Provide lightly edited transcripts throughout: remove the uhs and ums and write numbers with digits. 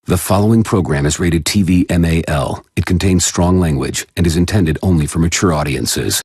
The following program is rated TV MAL. It contains strong language and is intended only for mature audiences.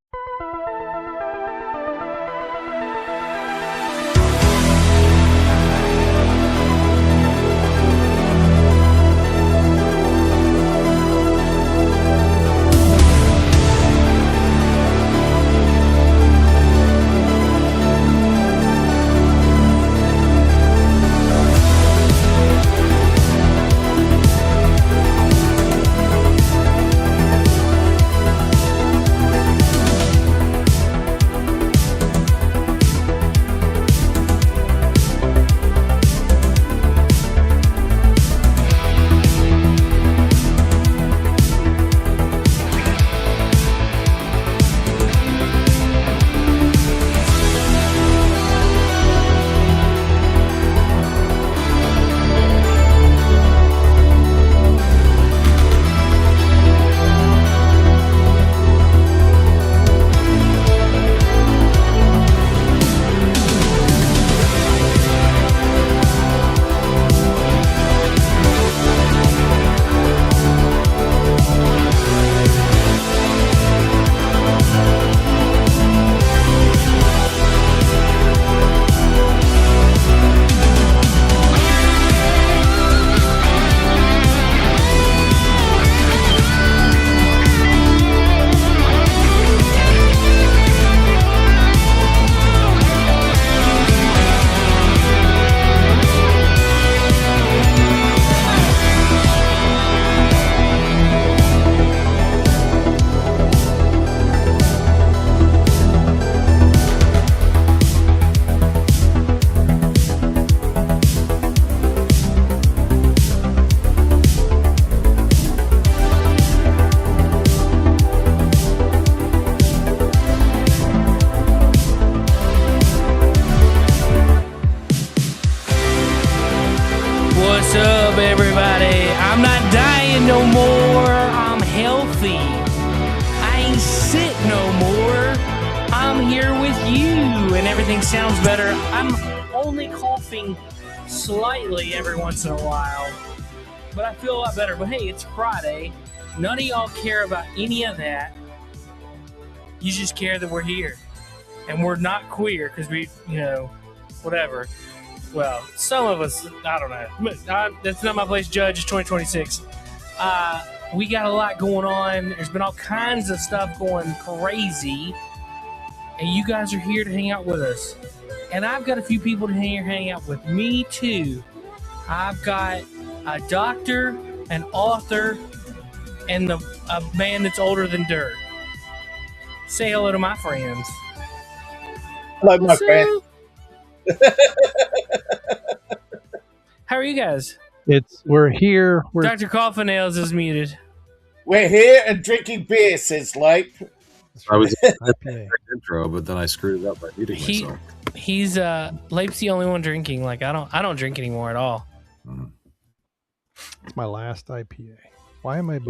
What's up, everybody? I'm not dying no more. I'm healthy. I ain't sick no more. I'm here with you, and everything sounds better. I'm only coughing slightly every once in a while, but I feel a lot better. But hey, it's Friday. None of y'all care about any of that. You just care that we're here, and we're not queer because we, whatever. Well, some of us, I don't know. That's not my place to judge. It's 2026. We got a lot going on. There's been all kinds of stuff going crazy. And you guys are here to hang out with us. And I've got a few people to hang out with me, too. I've got a doctor, an author, and a man that's older than dirt. Say hello to my friends. Hello, my friend. How are you guys? We're here. Dr. Coffin Nails is muted. We're here and drinking beer, says Leip. I was in intro, but then I screwed it up by muting myself. He's Leip's the only one drinking. Like I don't drink anymore at all. It's my last IPA. Why am I?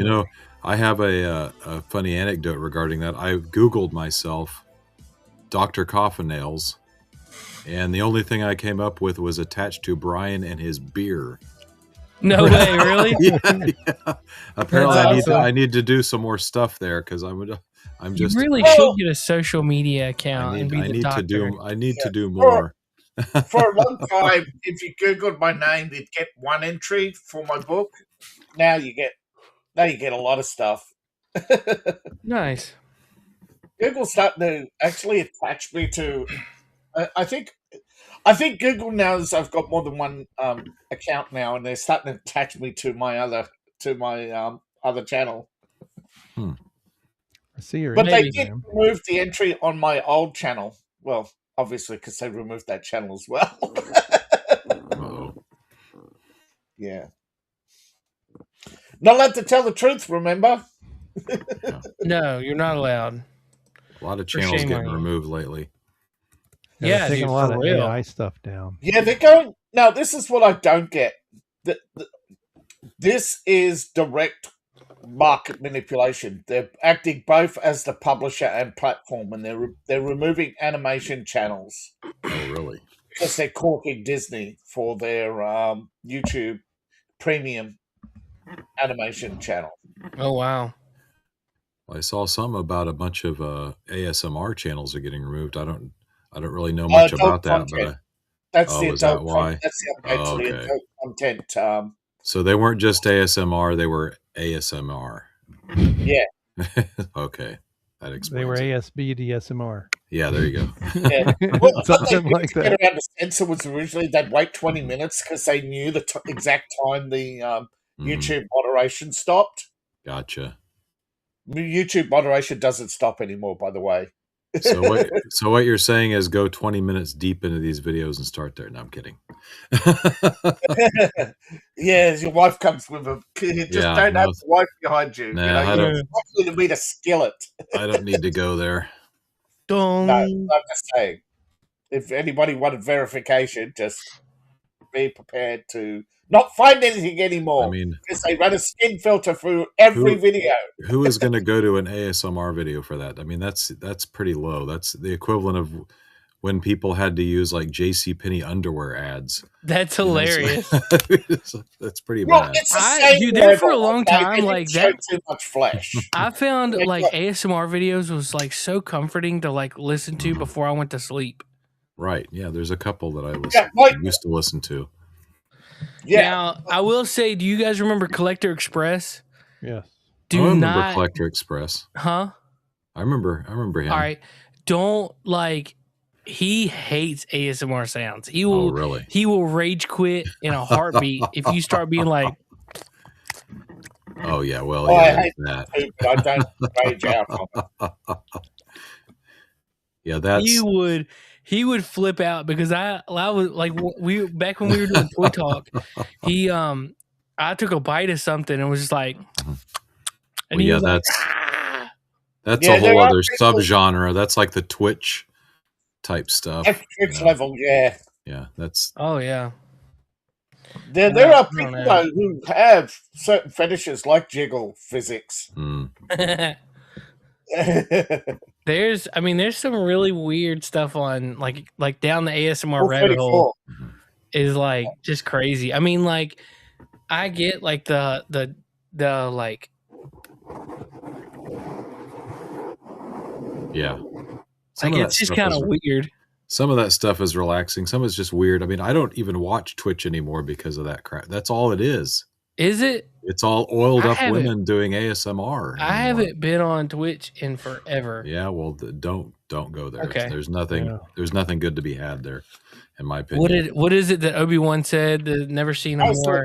I have a funny anecdote regarding that. I Googled myself, Dr. Coffin Nails. And the only thing I came up with was attached to Brian and his beer. No way, really? Yeah. Apparently, I need to do some more stuff there because I'm just. You really should get a social media account and be the doctor. I need to do more. For a long time, if you Googled my name, you'd get one entry for my book. Now you get a lot of stuff. Nice. Google's starting to actually attach me to. I think Google knows I've got more than one account now, and they're starting to attach me to my other channel. I see your. But they did remove the entry on my old channel. Well, obviously because they removed that channel as well. Yeah. Not allowed to tell the truth. Remember? No, you're not allowed. A lot of channels getting removed lately. Yeah, taking a lot of AI stuff down. Yeah, they're going. Now, this is what I don't get. This is direct market manipulation. They're acting both as the publisher and platform, and they're removing animation channels. Oh, really? Because they're corking Disney for their YouTube Premium animation channel. Oh wow! I saw some about a bunch of ASMR channels are getting removed. I don't really know much about that, but that's the is that adult. why? That's the update to the adult content. So they weren't just ASMR; they were ASMR. Yeah. Okay, that explains. They were ASB DSMR. Yeah, there you go. Yeah. Well, something like that. Around the censor was originally they'd wait 20 minutes because they knew the exact time the YouTube moderation stopped. Gotcha. YouTube moderation doesn't stop anymore, by the way. So what you're saying is go 20 minutes deep into these videos and start there. No, I'm kidding. Yeah, your wife comes with a just don't have the wife behind you. Nah, I don't. You're likely to meet a skillet. I don't need to go there. No, I'm just saying. If anybody wanted verification, just be prepared to not find anything anymore. I mean, because they run a skin filter through every video. Who is going to go to an ASMR video for that? I mean, that's pretty low. That's the equivalent of when people had to use like JCPenney underwear ads. That's hilarious. That's pretty bad. Dude, there for a long time, like that. Too much flesh. I found like ASMR videos was like so comforting to like listen to before I went to sleep. Right. Yeah. There's a couple that I used to listen to. Yeah. Now, I will say, do you guys remember Collector Express? Yes. I remember Collector Express. Huh? I remember him. All right. Don't like. He hates ASMR sounds. He will. Oh, really? He will rage quit in a heartbeat if you start being like. Oh yeah. Well, yeah. I hate that. Too, but I don't rage out. Yeah, that's. He would flip out because I was like back when we were doing Toy Talk. I took a bite of something and was just like, and well, yeah, that's a whole other subgenre. That's like the Twitch type stuff. At Twitch level, yeah. Yeah, that's. Oh yeah. There are people though who have certain fetishes like jiggle physics. There's some really weird stuff on like down the ASMR rabbit hole is like just crazy. I mean, like I get like the like yeah. Like it's just kind of weird. Some of that stuff is relaxing. Some is just weird. I mean, I don't even watch Twitch anymore because of that crap. That's all it is. Is it? It's all oiled up women doing ASMR. I haven't been on Twitch in forever. Yeah, well, don't go there. Okay. There's nothing good to be had there, in my opinion. What is it that Obi-Wan said? Never seen no more.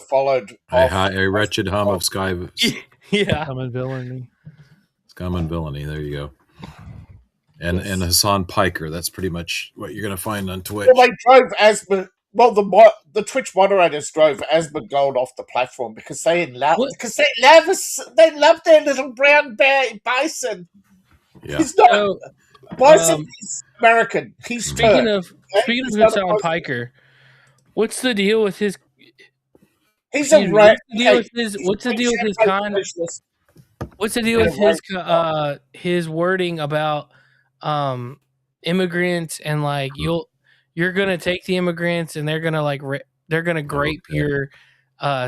Followed a wretched hum of sky. Yeah. Scum and villainy. Scum and villainy. There you go. And Hassan Piker. That's pretty much what you're going to find on Twitch. Well, they drove the Twitch moderators drove Asmongold off the platform because they love their little brown bear bison. Yeah. He's not bison. He's American. He's speaking of Hassan Piker. What's the deal with his? He's a rat. What's the deal with his con? What's the deal with his wording about immigrants and like you're gonna take the immigrants and they're gonna like they're gonna grape your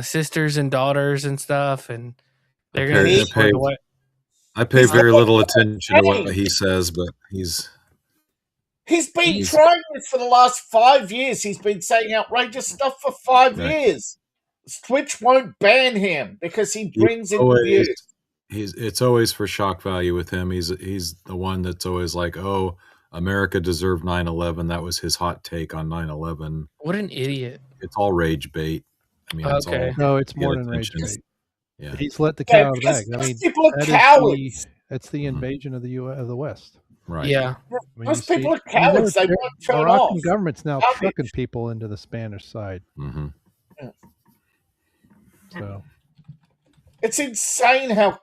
sisters and daughters and stuff and they're gonna. I pay very little attention to what he says, but he's been trying this for the last 5 years. He's been saying outrageous stuff for 5 years. Twitch won't ban him because he brings in views. It's always for shock value with him. He's the one that's always like, oh, America deserved 9/11. That was his hot take on 9/11. What an idiot! It's all rage bait. I mean, it's all no, it's more than rage bait. Yeah, he's let the cat out of the bag. I mean, people are cowards. That's the invasion of the West. Right. Yeah. Most people are cowards. They won't turn off. The government's now trucking people into the Spanish side. Mm-hmm. Yeah. So. It's insane how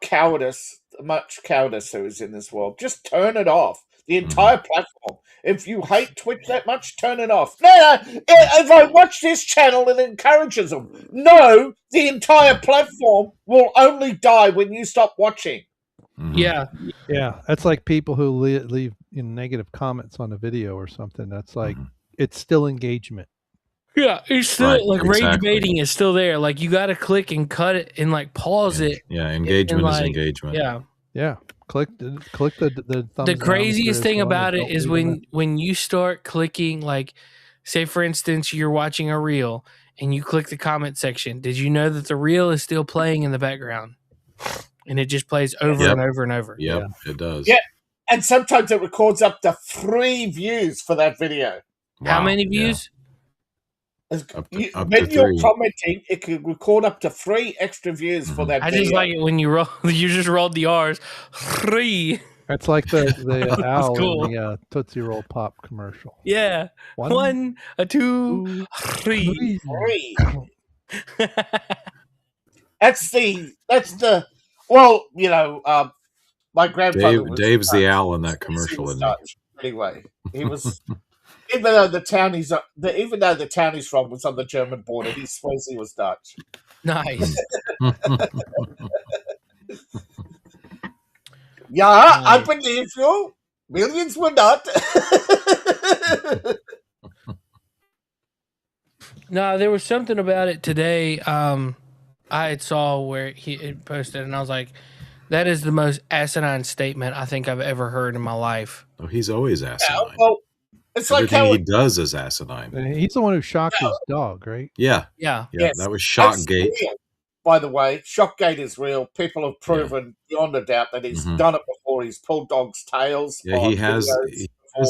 much cowardice there is in this world. Just turn it off. The entire platform. If you hate Twitch that much, turn it off. No, if I watch this channel, it encourages them. No, the entire platform will only die when you stop watching. Mm-hmm. Yeah. That's like people who leave negative comments on a video or something. That's like it's still engagement. Yeah, it's still rage baiting is still there. Like you got to click and cut it and like pause it. Yeah, engagement is engagement. Yeah. Click the thumbs. The craziest thing about it is when you start clicking, like, say for instance, you're watching a reel and you click the comment section. Did you know that the reel is still playing in the background? And it just plays over and over and over. Yep, it does. Yeah, and sometimes it records up to 3 views for that video. Wow. How many views? When you're commenting, it can record up to 3 extra views for that video. I just like it when you just rolled the R's. 3. That's like the owl in the Tootsie Roll Pop commercial. Yeah. 1, 2, 3. 3. That's the well, you know, my grandfather Dave's the owl in that commercial, isn't he? Anyway, he was even though the town he's from was on the German border, he swears he was Dutch. Nice. Yeah, I believe you. Millions were not. No, there was something about it today. I saw where he posted, and I was like, "That is the most asinine statement I think I've ever heard in my life." Oh, he's always asinine. Well, it's everything like how he does is asinine. He's the one who shocked his dog, right? Yeah. Yes, that was Shockgate. By the way, Shockgate is real. People have proven beyond a doubt that he's done it before. He's pulled dogs' tails. Yeah, he has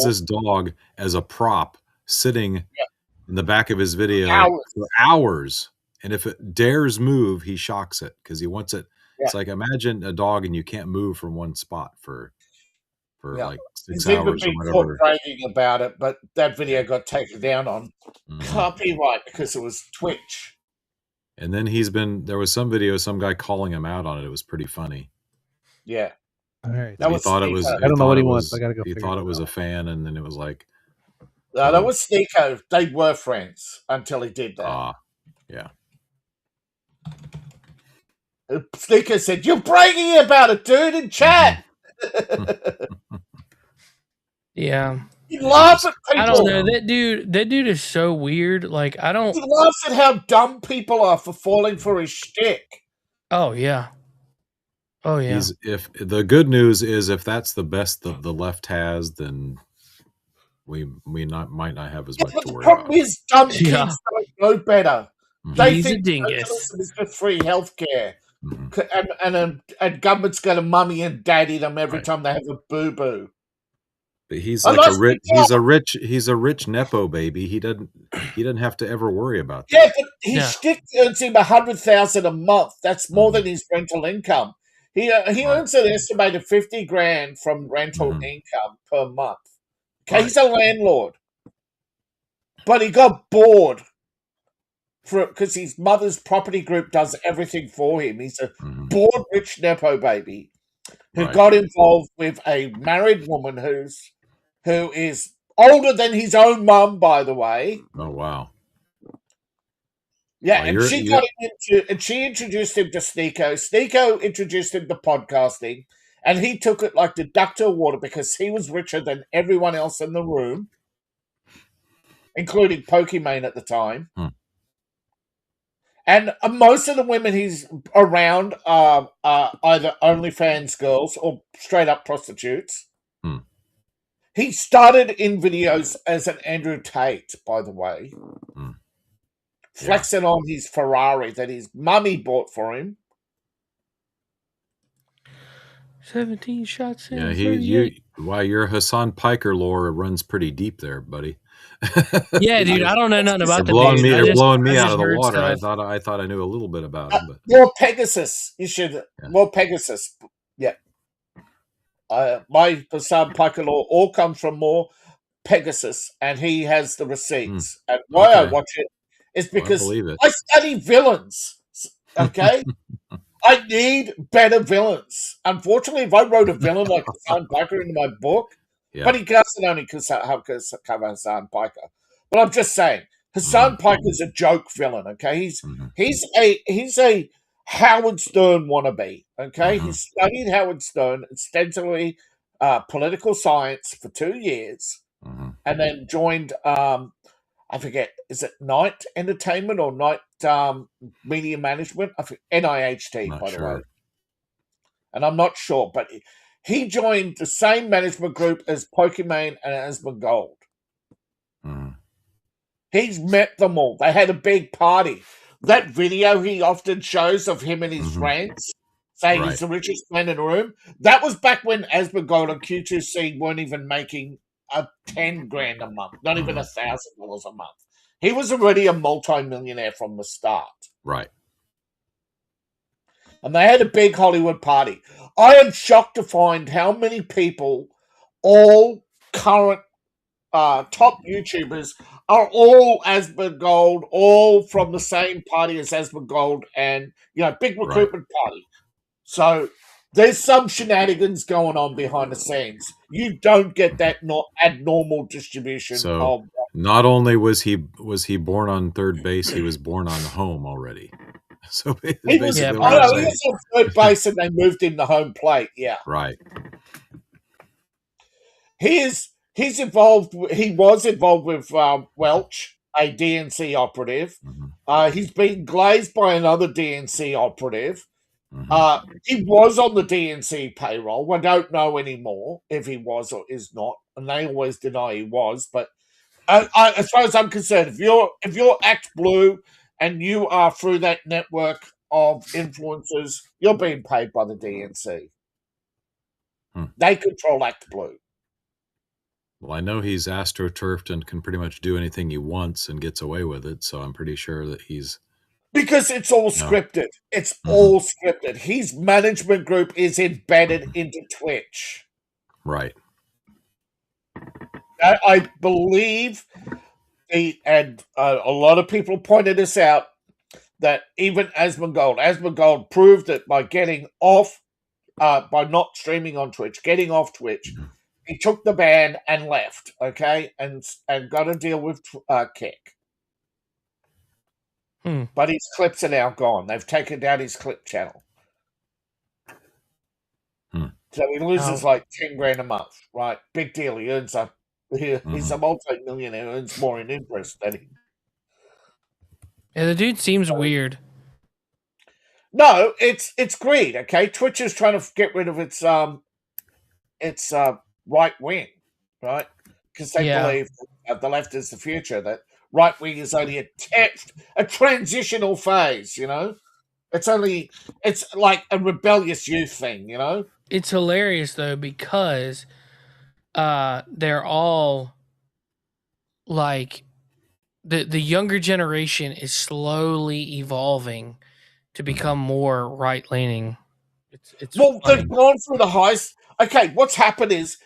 this dog as a prop sitting in the back of his video for hours. And if it dares move, he shocks it because he wants it. Yeah. It's like, imagine a dog and you can't move from one spot for like 6 hours or whatever. Bragging about it, but that video got taken down on copyright because it was Twitch. And then there was some video, some guy calling him out on it. It was pretty funny. Yeah. All right. He thought it was. I don't know what he wants. I gotta go. He thought it was a fan, and then it was like. No, that was Sneeko. They were friends until he did that. Yeah. Sneeko said, "You're bragging about it, dude, in chat." Yeah. He laughs at people. I don't know. That dude is so weird. Like, he laughs at how dumb people are for falling for his shtick. Oh yeah. Oh yeah. If the good news is if that's the best the left has, then we might not have as much to worry about. The problem is dumb kids don't know better. They think dingus. It's just free healthcare, and government's going to mummy and daddy them every time they have a boo boo. But he's like he's a rich nepo baby. He doesn't have to ever worry about that. Yeah, but his shtick earns him $100,000 a month. That's more than his rental income. He earns an estimated $50,000 from rental income per month. Okay, he's a landlord, but he got bored because his mother's property group does everything for him. He's a bored rich nepo baby who got involved with a married woman who is older than his own mum, by the way. Oh wow! Yeah, and she got him into, and she introduced him to Sneeko. Sneeko introduced him to podcasting, and he took it like the duck to water because he was richer than everyone else in the room, including Pokimane at the time. And most of the women he's around are either OnlyFans girls or straight up prostitutes. He started in videos as an Andrew Tate, by the way, flexing on his Ferrari that his mummy bought for him. 17 shots in. Yeah, your Hassan Piker lore runs pretty deep there, buddy. Yeah, dude, I don't know nothing about You're blowing me out of the water. I thought I knew a little bit about him. But. More Pegasus. You should more Pegasus. Yeah. My Hassan Piker lore all comes from more Pegasus, and he has the receipts. And why I watch it is because I study villains. Okay. I need better villains. Unfortunately, if I wrote a villain like Hassan Piker into my book, but he doesn't only cover Hassan Piker. But I'm just saying, Hassan Piker's a joke villain. Okay, he's a Howard Stern wannabe. Okay, he studied Howard Stern extensively, political science for 2 years, and then joined I forget, is it Night Entertainment or Night Media Management? I forget, NIHT, by the way. And I'm not sure, but he joined the same management group as Pokimane and Asmongold. He's met them all. They had a big party. That video he often shows of him and his rants, saying he's the richest man in the room, that was back when Asmongold and Q2C weren't even making a 10 grand a month, not even $1,000 a month. He was already a multi-millionaire from the start. Right. And they had a big Hollywood party. I am shocked to find how many people, all current top YouTubers, are all Asmongold, all from the same party as Asmongold, and big recruitment party. So there's some shenanigans going on behind the scenes. You don't get that abnormal distribution. So not only was he born on third base, he was born on home already. So he was on third base, and they moved him to home plate. Yeah, right. He's involved. He was involved with Welch, a DNC operative. He's been glazed by another DNC operative. He was on the DNC payroll. I don't know anymore if he was or is not, and they always deny he was. But as far as I'm concerned, if you're Act Blue and you are through that network of influencers, you're being paid by the DNC. They control Act Blue. Well, I know he's astroturfed and can pretty much do anything he wants and gets away with it, so I'm pretty sure that he's... Because it's all scripted. It's all scripted. His management group is embedded into Twitch. Right. I believe, and a lot of people pointed this out, that even Asmongold proved it by getting off, by not streaming on Twitch, getting off Twitch. He took the ban and left, okay, and got a deal with Kick. But his clips are now gone. They've taken down his clip channel. So he loses like 10 grand a month, right? Big deal. He earns he's a multi-millionaire, earns more in interest than he. Yeah, the dude seems weird. No, it's greed, okay? Twitch is trying to get rid of its right wing, right? Because they believe the left is the future, that right wing is only a transitional phase, It's like a rebellious youth thing, It's hilarious though, because they're all like the younger generation is slowly evolving to become more right leaning. It's well, they've gone through the highs. Okay, what's happened is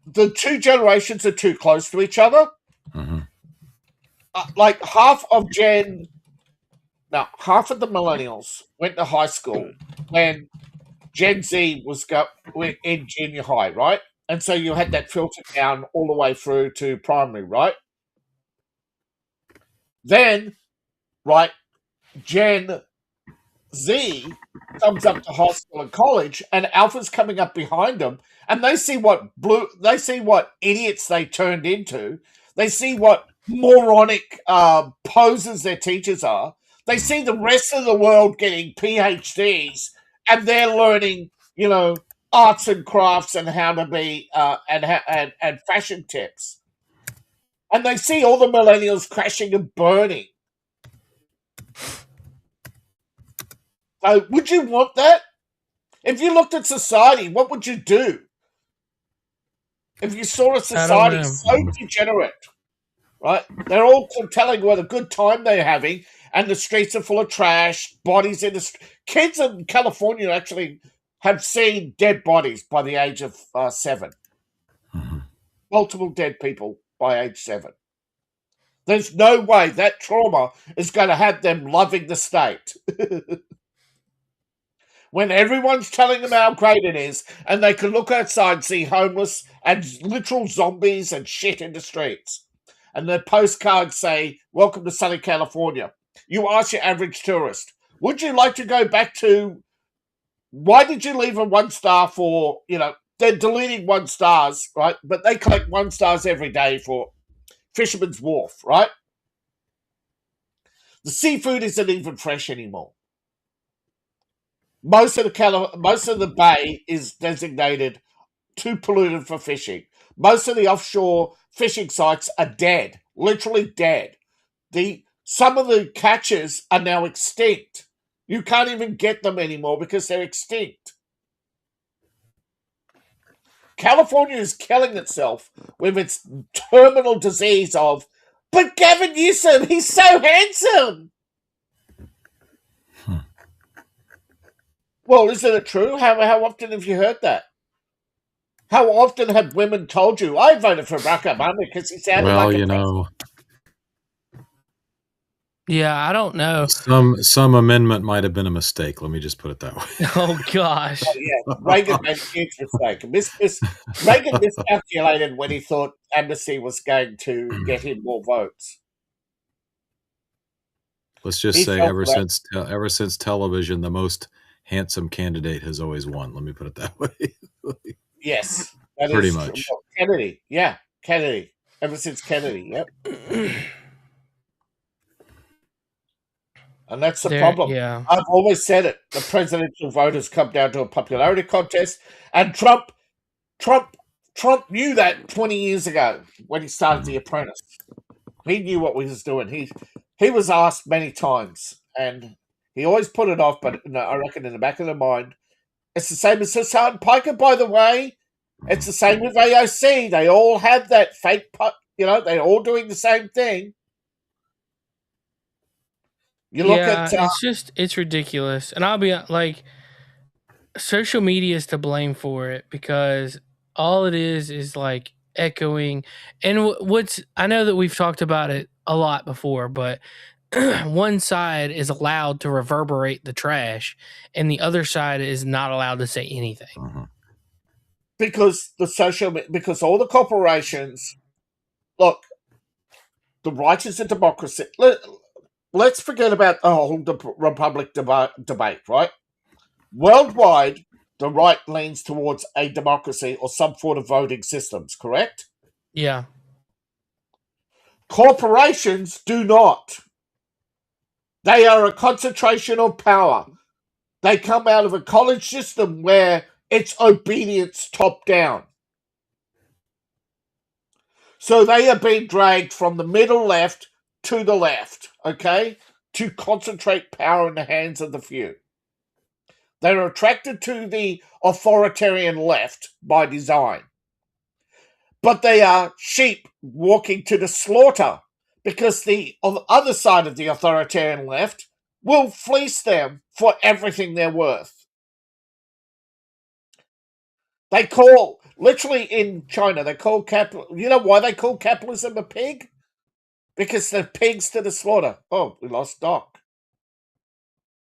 the two generations are too close to each other. Like half of the millennials went to high school when Gen Z was in junior high, right? And so you had that filter down all the way through to primary, right? Then, right, Gen Z comes up to high school and college, and Alpha's coming up behind them, and they see what idiots they turned into. They see what moronic posers their teachers are. They see the rest of the world getting PhDs, and they're learning, arts and crafts and how to be and fashion tips. And they see all the millennials crashing and burning. So would you want that? If you looked at society, what would you do? If you saw a society so degenerate, right? They're all telling what a good time they're having, and the streets are full of trash, bodies in the kids in California actually have seen dead bodies by the age of 7. Multiple dead people by age 7. There's no way that trauma is going to have them loving the state. When everyone's telling them how great it is, and they can look outside and see homeless and literal zombies and shit in the streets. And their postcards say, "Welcome to sunny California." You ask your average tourist, would you like to go back to, why did you leave a 1 star for, they're deleting 1 stars, right? But they collect 1 stars every day for Fisherman's Wharf, right? The seafood isn't even fresh anymore. Most of the bay is designated too polluted for fishing. Most of the offshore fishing sites are dead, literally dead. Some of the catches are now extinct. You can't even get them anymore because they're extinct. California is killing itself with its terminal disease of, but Gavin Newsom, he's so handsome. Well, isn't it true? How often have you heard that? How often have women told you, I voted for Barack Obama because he sounded like a president? Yeah, I don't know. Some amendment might have been a mistake. Let me just put it that way. Oh, gosh. Yeah, Reagan made a huge mistake. Reagan miscalculated when he thought amnesty was going to get him more votes. Let's just say ever since television, the most handsome candidate has always won. Let me put it that way. Yes. Pretty much. Kennedy. Yeah, Kennedy. Ever since Kennedy, yep. And that's the problem. Yeah. I've always said it. The presidential vote has come down to a popularity contest, and Trump knew that 20 years ago when he started The Apprentice. He knew what he was doing. He was asked many times, and he always put it off. But I reckon in the back of the mind, it's the same as Hassan Piker. By the way, it's the same with AOC. They all have that fake, they're all doing the same thing. You look at it's ridiculous. And I'll be like, social media is to blame for it because all it is like echoing. And I know that we've talked about it a lot before, but one side is allowed to reverberate the trash and the other side is not allowed to say anything. Because all the corporations, look, the right is a democracy. Let's forget about the whole Republic debate, right? Worldwide, the right leans towards a democracy or some sort of voting systems, correct? Yeah. Corporations do not. They are a concentration of power. They come out of a college system where it's obedience top down. So they are being dragged from the middle left to the left, okay, to concentrate power in the hands of the few. They're attracted to the authoritarian left by design. But they are sheep walking to the slaughter because the other side of the authoritarian left will fleece them for everything they're worth. Literally in China, they call you know why they call capitalism a pig? Because they're pigs to the slaughter. Oh, we lost Doc.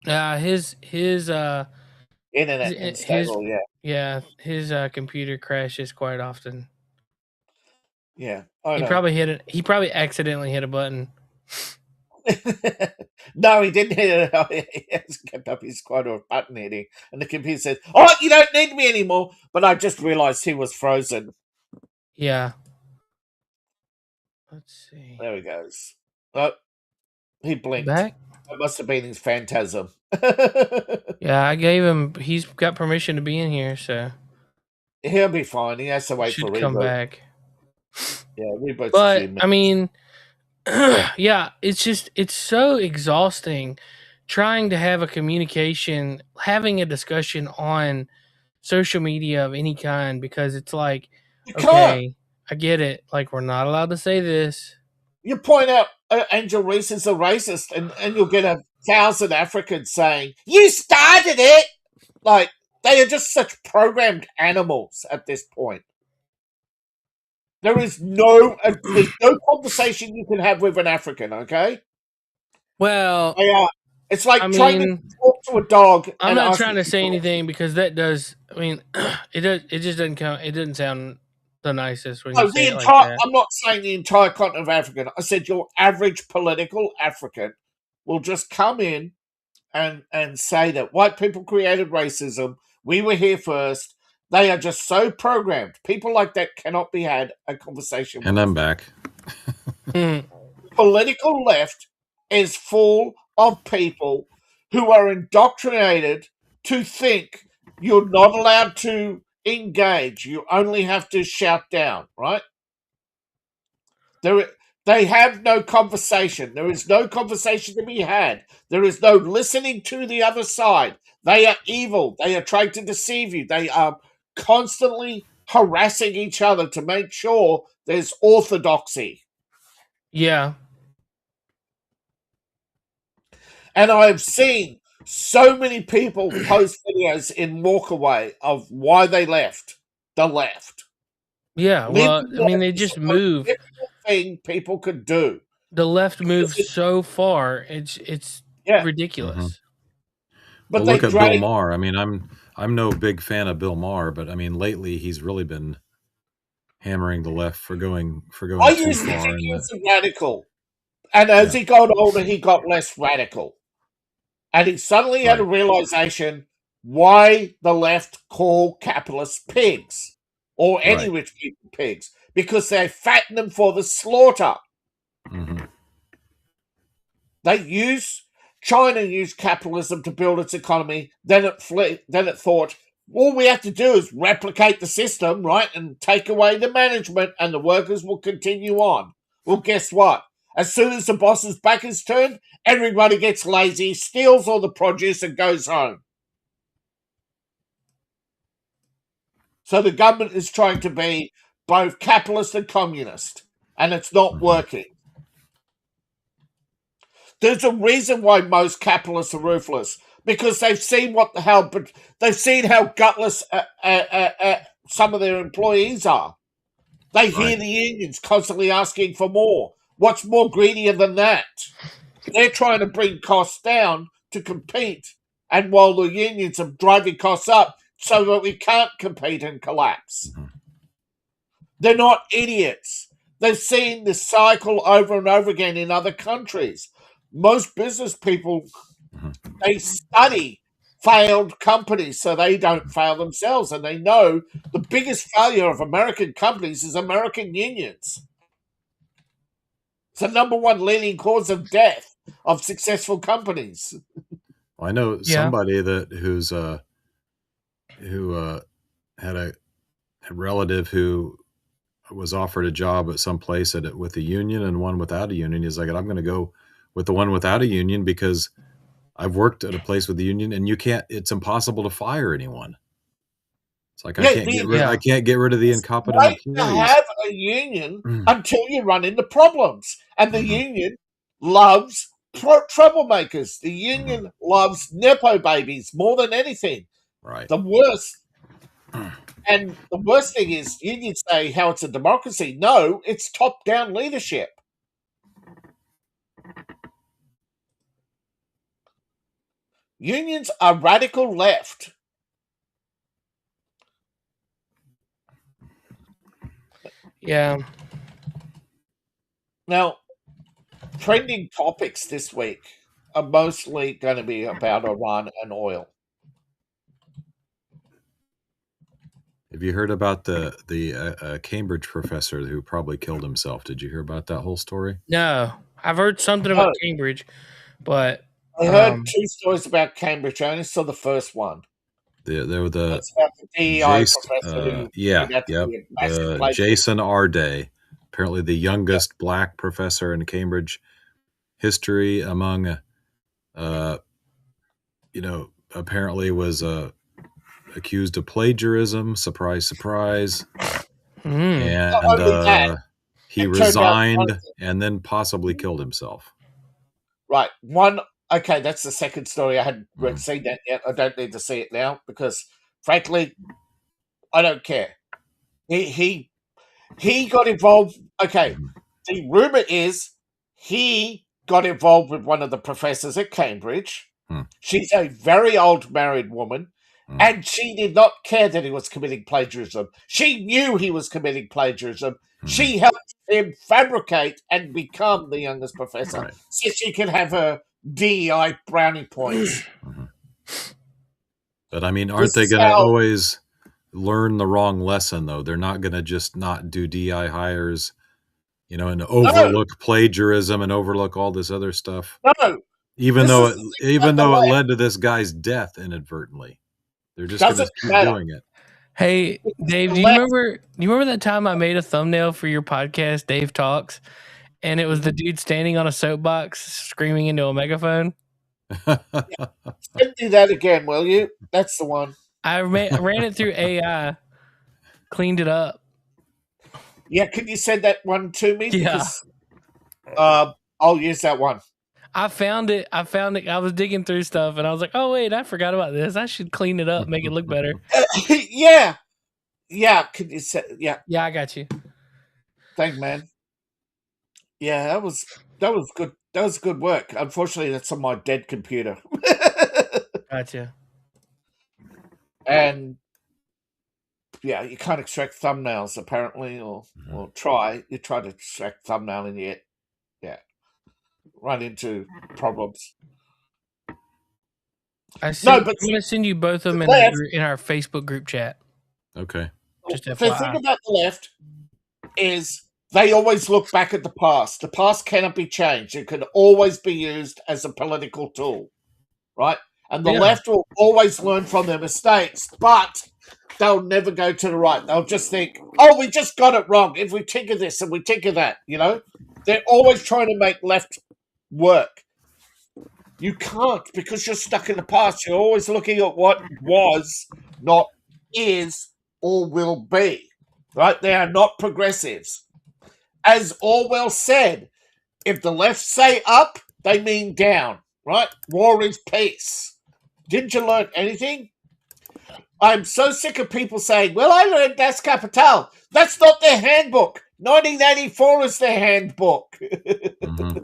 His internet unstable, yeah. Yeah, his computer crashes quite often. Yeah, he probably hit it. He probably accidentally hit a button. No, he didn't hit it. He hasn't kept up his quota of button hitting, and the computer says, "Oh, you don't need me anymore." But I just realized he was frozen. Yeah. Let's see. There he goes. Oh, he blinked. Back? It must have been his phantasm. Yeah, I gave him. He's got permission to be in here, so he'll be fine. He has to wait for reboot. Come back. Yeah, reboot's but I mean, yeah, it's so exhausting trying to have a communication, having a discussion on social media of any kind because it's like, okay, I get it. Like, we're not allowed to say this. You point out Angel Reese is a racist, and you'll get 1,000 Africans saying, "You started it!" Like, they are just such programmed animals at this point. There's no conversation you can have with an African, okay? Well, it's like trying to talk to a dog. I'm not trying to say anything because that does. I mean, it just doesn't count. It doesn't sound the nicest when you say it like that. I'm not saying the entire continent of Africa. I said your average political African will just come in and say that white people created racism. We were here first. They are just so programmed. People like that cannot be had a conversation with. And I'm back. Political left is full of people who are indoctrinated to think you're not allowed to engage. You only have to shout down, right? They have no conversation. There is no conversation to be had. There is no listening to the other side. They are evil. They are trying to deceive you. They are constantly harassing each other to make sure there's orthodoxy. Yeah. And I've seen so many people post videos in Walkaway of why they left the left. Yeah, well, I mean, they just move. Thing people could do. The left moves so far; it's ridiculous. Mm-hmm. But well, look at Bill Maher. I mean, I'm no big fan of Bill Maher, but I mean, lately he's really been hammering the left for going too far. I used to think he was a radical, and as he got older, he got less radical, and he suddenly had a realization why the left call capitalists pigs or any rich people pigs, because they fatten them for the slaughter. Mm-hmm. China used capitalism to build its economy. Then it thought, all we have to do is replicate the system, right, and take away the management, and the workers will continue on. Well, guess what? As soon as the boss's back is turned, everybody gets lazy, steals all the produce, and goes home. So the government is trying to be both capitalist and communist, and it's not working. There's a reason why most capitalists are ruthless, because they've seen they've seen how gutless some of their employees are. They hear the unions constantly asking for more. What's more greedier than that? They're trying to bring costs down to compete, and while the unions are driving costs up so that we can't compete and collapse. They're not idiots. They've seen this cycle over and over again in other countries. Most business people, they study failed companies so they don't fail themselves, and they know the biggest failure of American companies is American unions. It's the number one leading cause of death of successful companies. Well, I know somebody who had a relative who was offered a job at some place with a union and one without a union. He's like, I'm going to go with the one without a union because I've worked at a place with a union, and it's impossible to fire anyone. It's like, I can't get rid of the incompetent employees. You have a union until you run into problems. And the union loves troublemakers. The union loves Nepo babies more than anything. Right. The worst. And the worst thing is, unions say how it's a democracy. No, it's top-down leadership. Unions are radical left. Yeah. Now, trending topics this week are mostly going to be about Iran and oil. Have you heard about the Cambridge professor who probably killed himself? Did you hear about that whole story? No, I've heard something about Cambridge, but I heard two stories about Cambridge. I only saw the first one. They were the DEI professor. Jason R. Day, apparently the youngest black professor in Cambridge history among, apparently was accused of plagiarism. Surprise, surprise. And he resigned and then possibly killed himself. Right. Okay, that's the second story. I hadn't seen that yet. I don't need to see it now because, frankly, I don't care. He got involved. Okay, the rumor is he got involved with one of the professors at Cambridge. She's a very old married woman, and she did not care that he was committing plagiarism. She knew he was committing plagiarism. She helped him fabricate and become the youngest professor so she could have her DEI brownie points. But I mean, aren't they going to always learn the wrong lesson, though? They're not going to just not do DEI hires, and overlook plagiarism and overlook all this other stuff. No. Even though it led to this guy's death inadvertently. They're just going to keep doing it. Hey, Dave, do you remember that time I made a thumbnail for your podcast, Dave Talks, and it was the dude standing on a soapbox screaming into a megaphone? Send me that again, will you? That's the one. I ran it through AI, cleaned it up. Yeah, can you send that one to me? Yeah. Because, I'll use that one. I found it. I was digging through stuff, and I was like, "Oh wait, I forgot about this. I should clean it up, make it look better." Yeah. Can you say? Yeah. Yeah, I got you. Thanks, man. Yeah, that was good. That was good work. Unfortunately, that's on my dead computer. Gotcha. And yeah, you can't extract thumbnails apparently, or try. You try to extract thumbnail and yet, run into problems. I'm going to send you both of them in our Facebook group chat. Okay. Just FYI. The thing about the left is they always look back at the past. The past cannot be changed. It can always be used as a political tool, right? And the left will always learn from their mistakes, but they'll never go to the right. They'll just think, oh, we just got it wrong. If we tinker this and we tinker that, they're always trying to make left work. You can't, because you're stuck in the past. You're always looking at what was, not is, or will be, right? They are not progressives. As Orwell said, if the left say up, they mean down, right? War is peace. Didn't you learn anything? I'm so sick of people saying, well, I learned Das Kapital. That's not their handbook. 1984 is their handbook. Mm-hmm.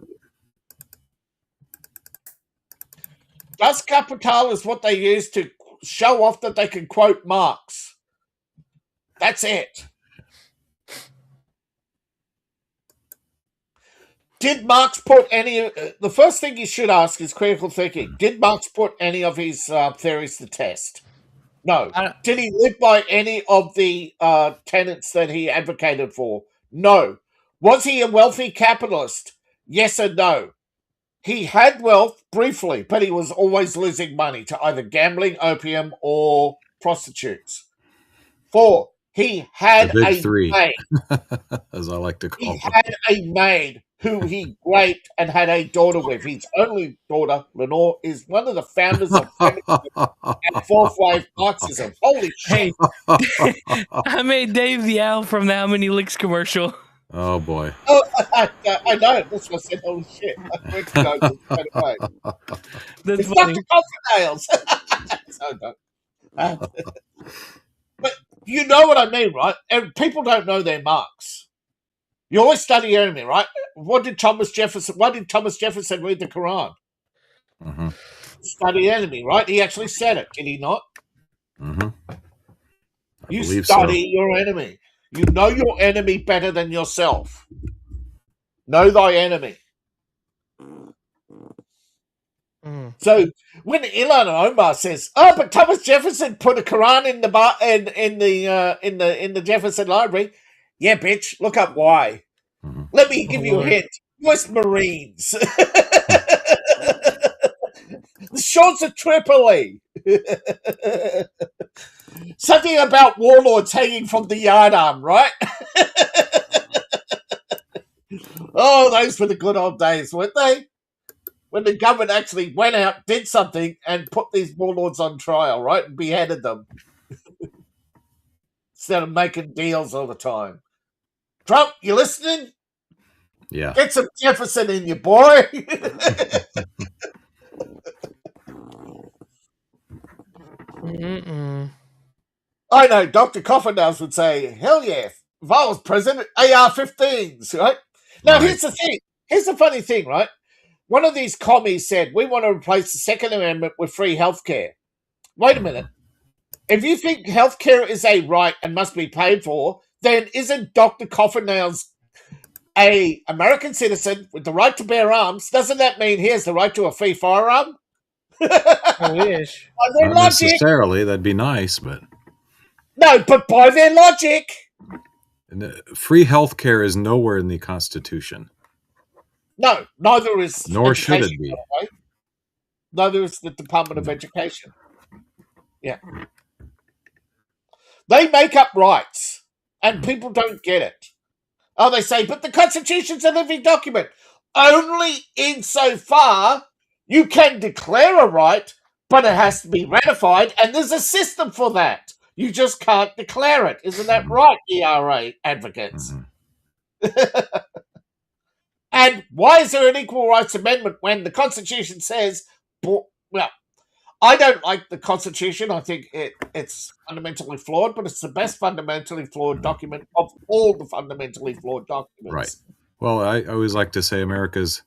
Das Kapital is what they use to show off that they can quote Marx. That's it. Did Marx put any... the first thing you should ask is critical thinking. Did Marx put any of his theories to test? No. Did he live by any of the tenets that he advocated for? No. Was he a wealthy capitalist? Yes and no. He had wealth briefly, but he was always losing money to either gambling, opium, or prostitutes. 4. He had the big a three, maid. as I like to call He them. had a maid who he raped and had a daughter with. His only daughter, Lenore, is one of the founders of feminism and fourth-wave Marxism. Holy shit. Hey, I made Dave the Owl from the How Many Licks commercial. Oh, boy. Oh, I know. That's what I said. Holy shit. I went to go straight away. That's It's funny. Dr. Coffinails. So don't. But you know what I mean, right? And people don't know their Marx. You always study your enemy, right? Why did Thomas Jefferson read the Quran? Mm-hmm. Study the enemy, right? He actually said it, did he not? Mm-hmm. You study your enemy. You know your enemy better than yourself. Know thy enemy. So when Ilhan Omar says, "Oh, but Thomas Jefferson put a Quran in the Jefferson Library," yeah, bitch, look up why. Mm-hmm. Let me give you a hint. U.S. Marines. The shores of Tripoli. Something about warlords hanging from the yardarm, right? Oh, those were the good old days, weren't they? When the government actually went out, did something, and put these warlords on trial, right? And beheaded them. Instead of making deals all the time. Trump, you listening? Yeah. Get some Jefferson in you, boy. I know Dr. Coffinails would say, hell yeah, if I was president, AR-15s, right? Now, Right. Here's the thing. Here's the funny thing, right? One of these commies said, we want to replace the Second Amendment with free healthcare. Wait a minute. If you think healthcare is a right and must be paid for, then isn't Dr. Coffinails a American citizen with the right to bear arms? Doesn't that mean he has the right to a free firearm? I wish. By their Not logic. necessarily. That'd be nice, but... No, but by their logic. And free health care is nowhere in the Constitution. No, neither is Nor should it education, be. by the way. Neither is the Department of Education. Yeah. They make up rights, and people don't get it. Oh, they say, but the Constitution's a living document. Only insofar you can declare a right, but it has to be ratified, and there's a system for that. You just can't declare it. Isn't that right, ERA advocates? And why is there an equal rights amendment when the Constitution says, well, I don't like the Constitution. I think it's fundamentally flawed, but it's the best fundamentally flawed document of all the fundamentally flawed documents. Right. Well, I always like to say America's,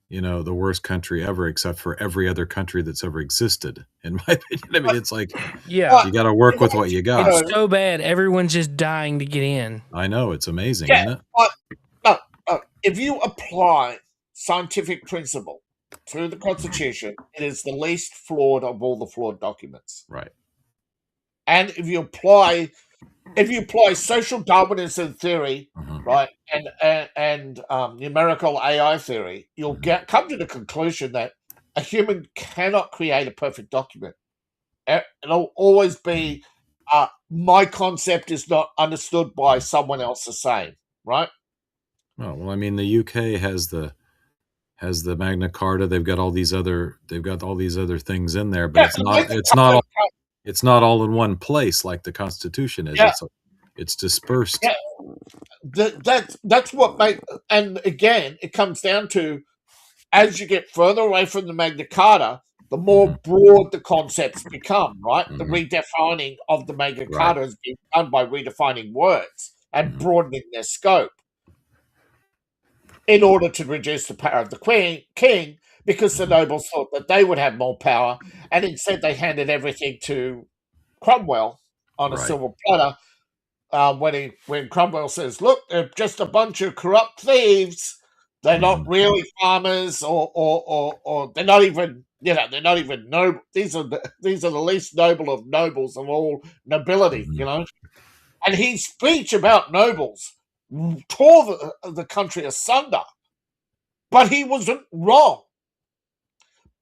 the worst country ever, except for every other country that's ever existed, in my opinion. I mean, it's like, you got to work with what you got. It's so bad. Everyone's just dying to get in. I know. It's amazing, isn't it? If you apply scientific principle to the Constitution, it is the least flawed of all the flawed documents. Right. And if you apply social Darwinism theory, right, and numerical AI theory, you'll come to the conclusion that a human cannot create a perfect document. It'll always be my concept is not understood by someone else the same, right? Oh, well, I mean, the UK has the Magna Carta. They've got all these other things in there, but it's not all in one place like the Constitution is. Yeah. It's dispersed. Yeah. That's what and again, it comes down to, as you get further away from the Magna Carta, the more broad the concepts become, right? The redefining of the Magna Carta is being done by redefining words and broadening their scope in order to reduce the power of the king, because the nobles thought that they would have more power, and instead they handed everything to Cromwell on a silver platter. When Cromwell says, "Look, they're just a bunch of corrupt thieves. They're not really farmers, or they're not even noble. These are the least noble of nobles of all nobility, And his speech about nobles tore the country asunder, but he wasn't wrong.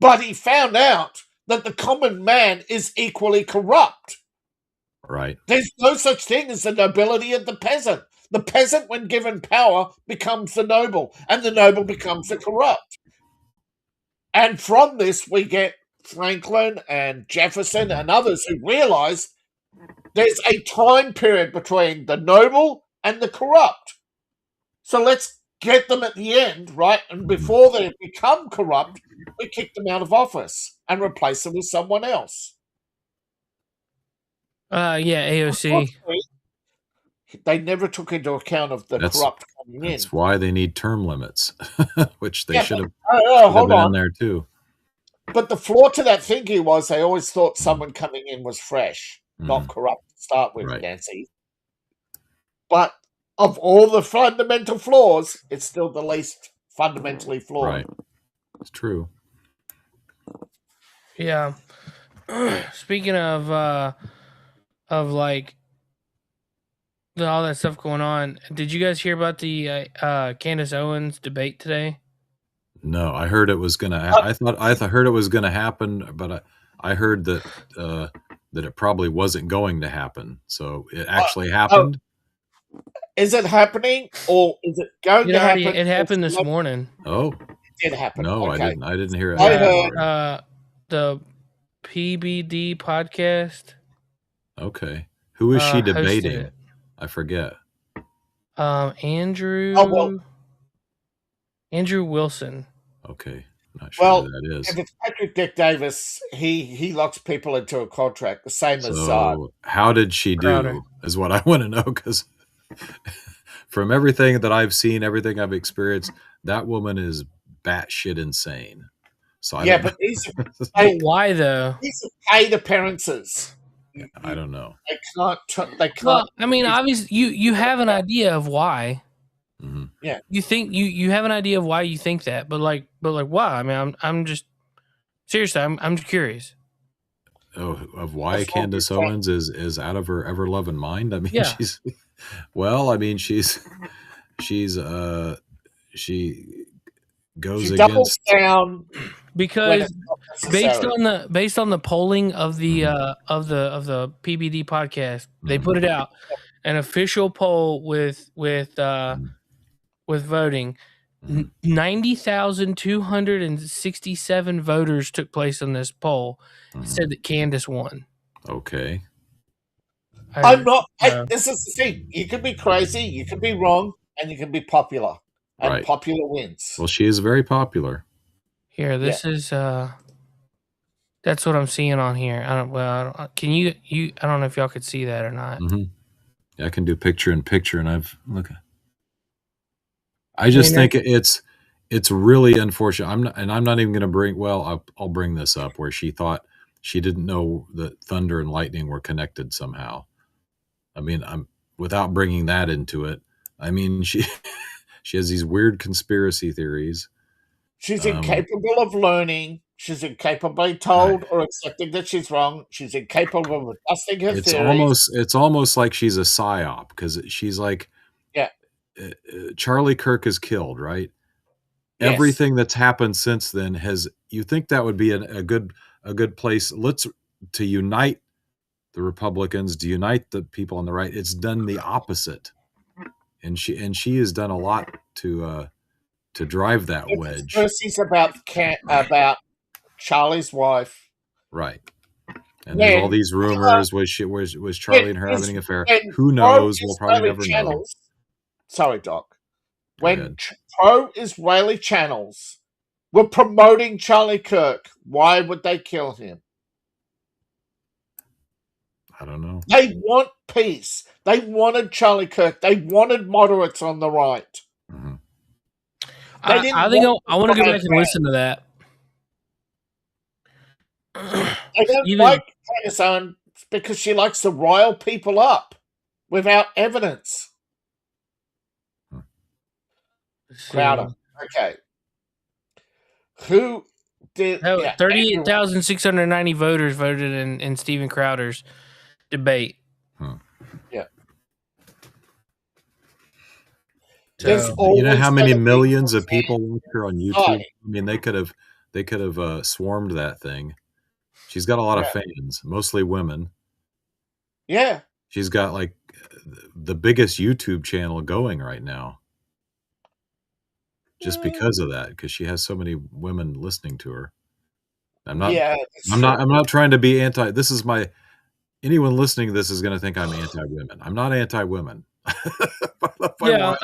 But he found out that the common man is equally corrupt. Right. There's no such thing as the nobility of the peasant. The peasant, when given power, becomes the noble, and the noble becomes the corrupt. And from this, we get Franklin and Jefferson and others who realize there's a time period between the noble and the corrupt. So let's get them at the end, right? And before they become corrupt, we kick them out of office and replace them with someone else. AOC. They never took into account of the corrupt coming in. That's why they need term limits, which they should have hold been on in there too. But the flaw to that thinking was they always thought someone coming in was fresh, not corrupt to start with, Nancy. But of all the fundamental flaws, it's still the least fundamentally flawed. Right. It's true. Yeah. Speaking of like all that stuff going on, did you guys hear about the Candace Owens debate today? No, I heard it was gonna. I heard it was gonna happen, but I heard that it probably wasn't going to happen. So it actually happened. Is it happening, or is it going to happen? It happened this morning. Oh, it did happen. No, okay. I didn't hear it. I heard the PBD podcast. Okay, who is she debating? I forget. Andrew. Andrew Wilson. Okay, not sure who that is. If it's Patrick Dick Davis, he locks people into a contract, the same as So how did she do? Crowder. Is what I want to know, because from everything that I've seen, everything I've experienced, that woman is batshit insane. So but why though? These are paid appearances. I don't know. They can't. Well, I mean, obviously, you have an idea of why. Mm-hmm. Yeah. You think you have an idea of why you think that, but like why? I mean, I'm just seriously, I'm just curious. Oh, of why Candace Owens is out of her ever loving mind? I mean, Well, I mean, she goes doubles against. down when because it's not necessary. based on the polling of the of the PBD podcast, they put it out, an official poll with voting. 90,267 voters took place on this poll. It said that Candace won. Okay. I'm not. This is the thing. You can be crazy, you can be wrong, and you can be popular. And Right. popular wins. Well, she is very popular. Here, this is that's what I'm seeing on here. I don't know if y'all could see that or not. Yeah, I can do picture in picture, and I just think it's really unfortunate. I'm not even going to bring. Well, I'll bring this up where she thought she didn't know that thunder and lightning were connected somehow. I mean, without bringing that into it. I mean, she has these weird conspiracy theories. She's incapable of learning. She's incapably told or accepting that she's wrong. She's incapable of adjusting her theories. It's almost like she's a psyop because she's like, Charlie Kirk is killed, right? Yes. Everything that's happened since then you think that would be a good place to unite the Republicans, to unite the people on the right. It's done the opposite. And she has done a lot to drive that wedge. Conspiracies about Charlie's wife, right? And there's all these rumors. Was Charlie and her having an affair? Who knows? We'll probably never know. Sorry, Doc. When pro-Israeli channels were promoting Charlie Kirk, why would they kill him? I don't know. They want peace. They wanted Charlie Kirk. They wanted moderates on the right. Mm-hmm. I want to go back and listen to that. They don't like Candace Owens because she likes to rile people up without evidence. Crowder. Okay. Who did... 38,690 voters voted in Steven Crowder's debate. Yeah. So, you know how many millions of people watch her on YouTube? I mean, they could have swarmed that thing. She's got a lot of fans, mostly women. Yeah. She's got like the biggest YouTube channel going right now. Just because of that, because she has so many women listening to her. I'm not trying to be anti. This is anyone listening to this is going to think I'm anti-women. I'm not anti-women. I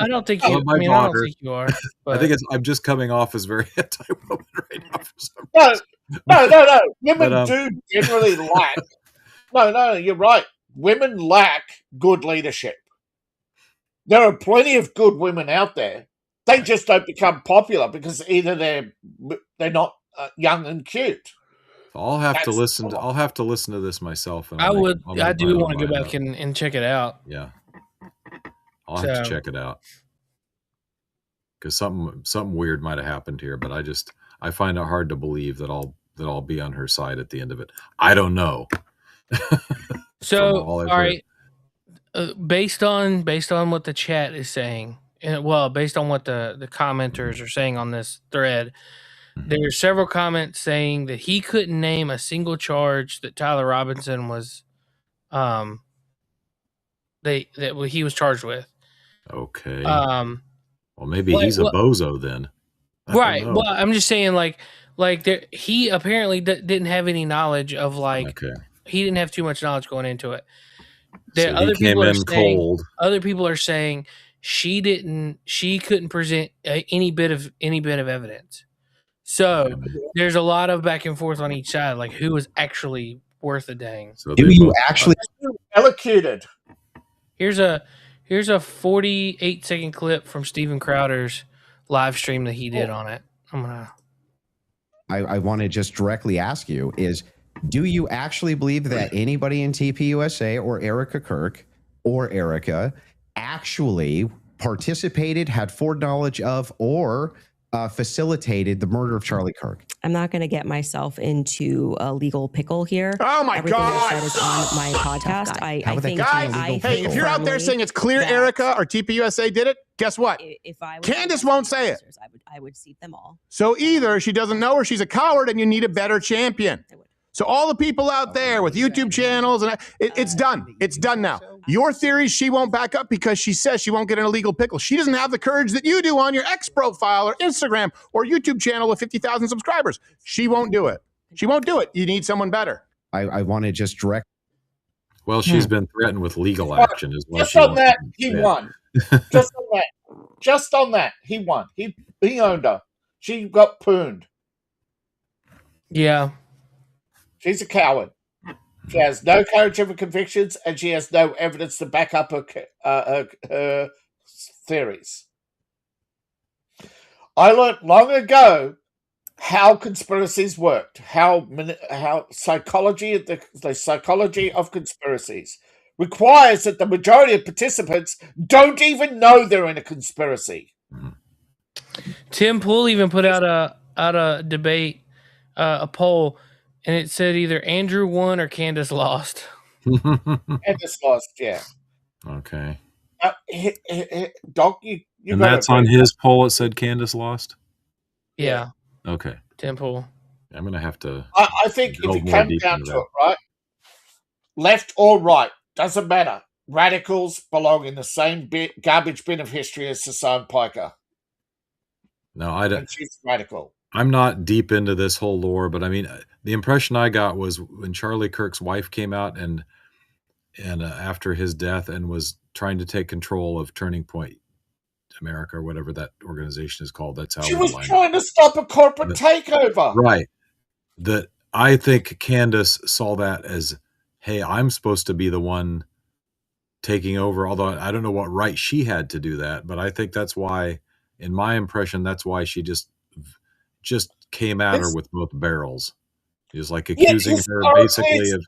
don't think you. I don't think you are. But... I think I'm just coming off as very anti-woman right now for some reason. No. Women do generally lack. No, you're right. Women lack good leadership. There are plenty of good women out there. They just don't become popular because either they're not young and cute. I'll have to listen to this myself. And I do want to go back and check it out. Yeah, I'll have to check it out because something weird might have happened here. But I find it hard to believe that I'll be on her side at the end of it. I don't know. So all right, based on what the chat is saying. Based on what the commenters are saying on this thread, there are several comments saying that he couldn't name a single charge that Tyler Robinson was, he was charged with. Okay. Well, maybe he's a bozo then. Right. Well, I'm just saying, he apparently didn't have any knowledge of he didn't have too much knowledge going into it. Other people are saying. She couldn't present any bit of evidence. So there's a lot of back and forth on each side, like who was actually worth a dang. So do you actually elocuted? Here's a 48-second clip from Steven Crowder's live stream that he did on it. I want to just directly ask you do you actually believe that anybody in TPUSA or Erica Kirk or Erica actually participated, had foreknowledge of, or facilitated the murder of Charlie Kirk. I'm not going to get myself into a legal pickle here. Oh my Everything God! that is on my podcast. I think guys, hey, if you're out there saying it's clear Erica or TPUSA did it, guess what? If I Candace won't say it. I would seat them all. So either she doesn't know or she's a coward, and you need a better champion. So all the people out there with YouTube channels, and it's done. It's done now. Your theories she won't back up because she says she won't get an illegal pickle. She doesn't have the courage that you do on your X profile or Instagram or YouTube channel with 50,000 subscribers. She won't do it. She won't do it. You need someone better. I want to just direct. Well, she's been threatened with legal action as well. Just on that, he won. Just on that, he won. He owned her. She got pooned. Yeah. She's a coward. She has no courage of her convictions, and she has no evidence to back up her theories. I learned long ago how conspiracies worked, how psychology, the psychology of conspiracies requires that the majority of participants don't even know they're in a conspiracy. Tim Pool even put out a debate, a poll, and it said either Andrew won or Candace lost. Candace lost, yeah. Okay. Doc, you and that's on his poll. It said Candace lost. Yeah. Okay. Tim Pool. I'm gonna have to. I think if it comes down to it, right, left or right doesn't matter. Radicals belong in the same garbage bin of history as Hassan Piker. No, I don't. And she's radical. I'm not deep into this whole lore, but I mean, the impression I got was when Charlie Kirk's wife came out and after his death and was trying to take control of Turning Point America or whatever that organization is called. That's how she was trying to stop a corporate takeover. Right. That I think Candace saw that as, hey, I'm supposed to be the one taking over. Although I don't know what right she had to do that, but I think that's why, in my impression, that's why she just came at her with both barrels. He was like accusing her basically of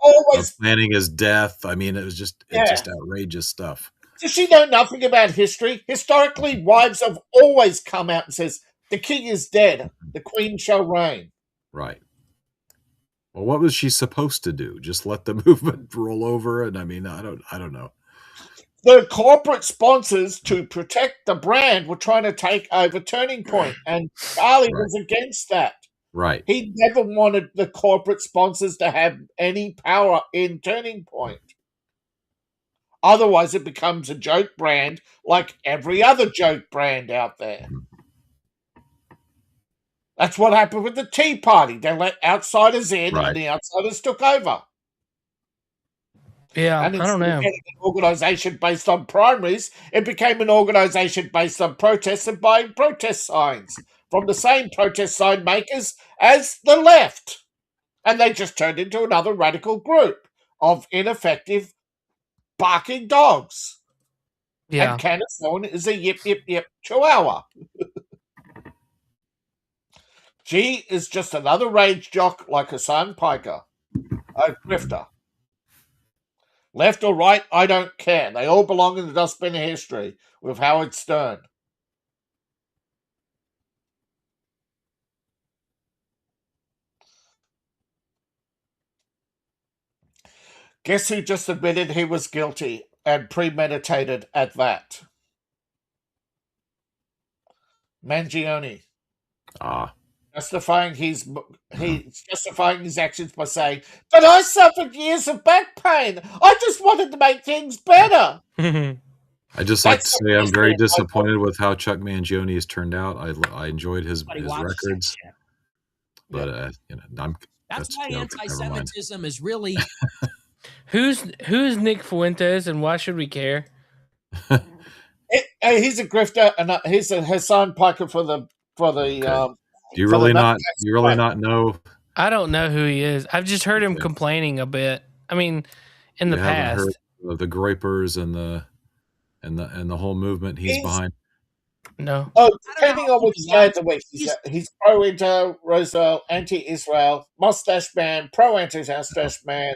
planning his death. I mean, it's just outrageous stuff. Does she know nothing about history? Historically, wives have always come out and says, the king is dead, the queen shall reign. Right. Well, what was she supposed to do? Just let the movement roll over? And I mean, I don't know. The corporate sponsors, to protect the brand, were trying to take over Turning Point, and Charlie was against that. Right. He never wanted the corporate sponsors to have any power in Turning Point. Otherwise, it becomes a joke brand like every other joke brand out there. That's what happened with the Tea Party. They let outsiders in, and the outsiders took over. Yeah, and I don't know. An organization based on primaries, it became an organization based on protests and buying protest signs from the same protest sign makers as the left. And they just turned into another radical group of ineffective barking dogs. Yeah. And Candace Owen is a yip, yip, yip chihuahua. She is just another rage jock like Hassan Piker, a grifter. Left or right, I don't care. They all belong in the dustbin of history with Howard Stern. Guess who just admitted he was guilty and premeditated at that? Mangione. Justifying he's justifying his actions by saying, "But I suffered years of back pain. I just wanted to make things better." I just like to say I'm very disappointed with how Chuck Mangione has turned out. I enjoyed his records, but that's why anti-Semitism is really. Who's Nick Fuentes, and why should we care? He's a grifter, and he's a Hassan Piker for the. Do you really not know? I don't know who he is. I've just heard him complaining a bit. I mean, in the past, heard of the Groypers and the whole movement he's behind. No. Oh, depending on which side of the week he's pro-Inter, Roosevelt, anti-Israel, mustache man, pro-anti-mustache man.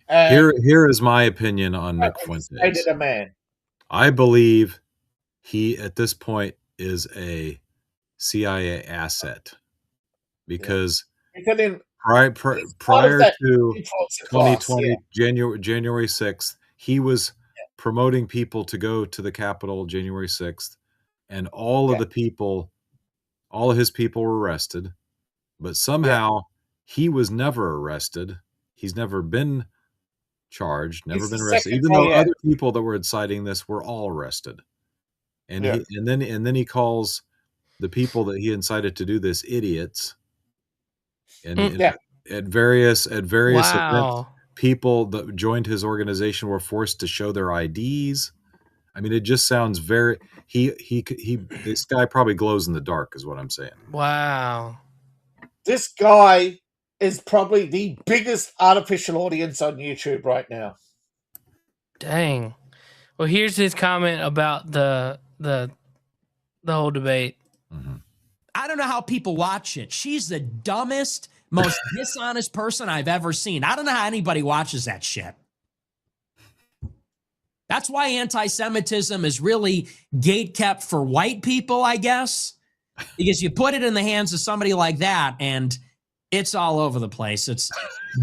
Here is my opinion on Nick Fuentes. Hated a man. I believe he at this point is a CIA asset because Because prior that to influencer 2020 class, January 6th, he was promoting people to go to the Capitol January 6th, and all of his people were arrested, but somehow he was never arrested. He's never been charged, never been arrested, even though other people that were inciting this were all arrested. And then he calls the people that he incited to do this idiots. And at various events, people that joined his organization were forced to show their IDs. I mean, it just sounds very this guy probably glows in the dark, is what I'm saying. Wow. This guy is probably the biggest artificial audience on YouTube right now. Dang. Well, here's his comment about the whole debate. Mm-hmm. I don't know how people watch it. She's the dumbest, most dishonest person I've ever seen. I don't know how anybody watches that shit. That's why anti-Semitism is really gatekept for white people, I guess, because you put it in the hands of somebody like that and it's all over the place. It's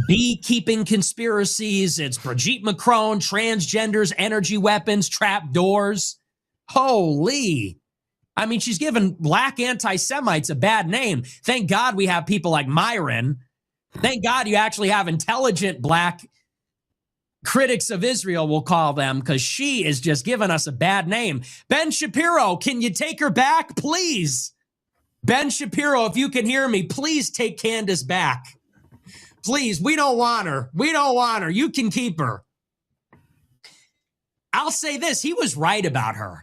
beekeeping conspiracies. It's Brigitte Macron, transgenders, energy weapons, trap doors. Holy. I mean, she's given black anti-Semites a bad name. Thank God we have people like Myron. Thank God you actually have intelligent black critics of Israel, we'll call them, because she is just giving us a bad name. Ben Shapiro, can you take her back, please? Ben Shapiro, if you can hear me, please take Candace back. Please, we don't want her. We don't want her. You can keep her. I'll say this, he was right about her.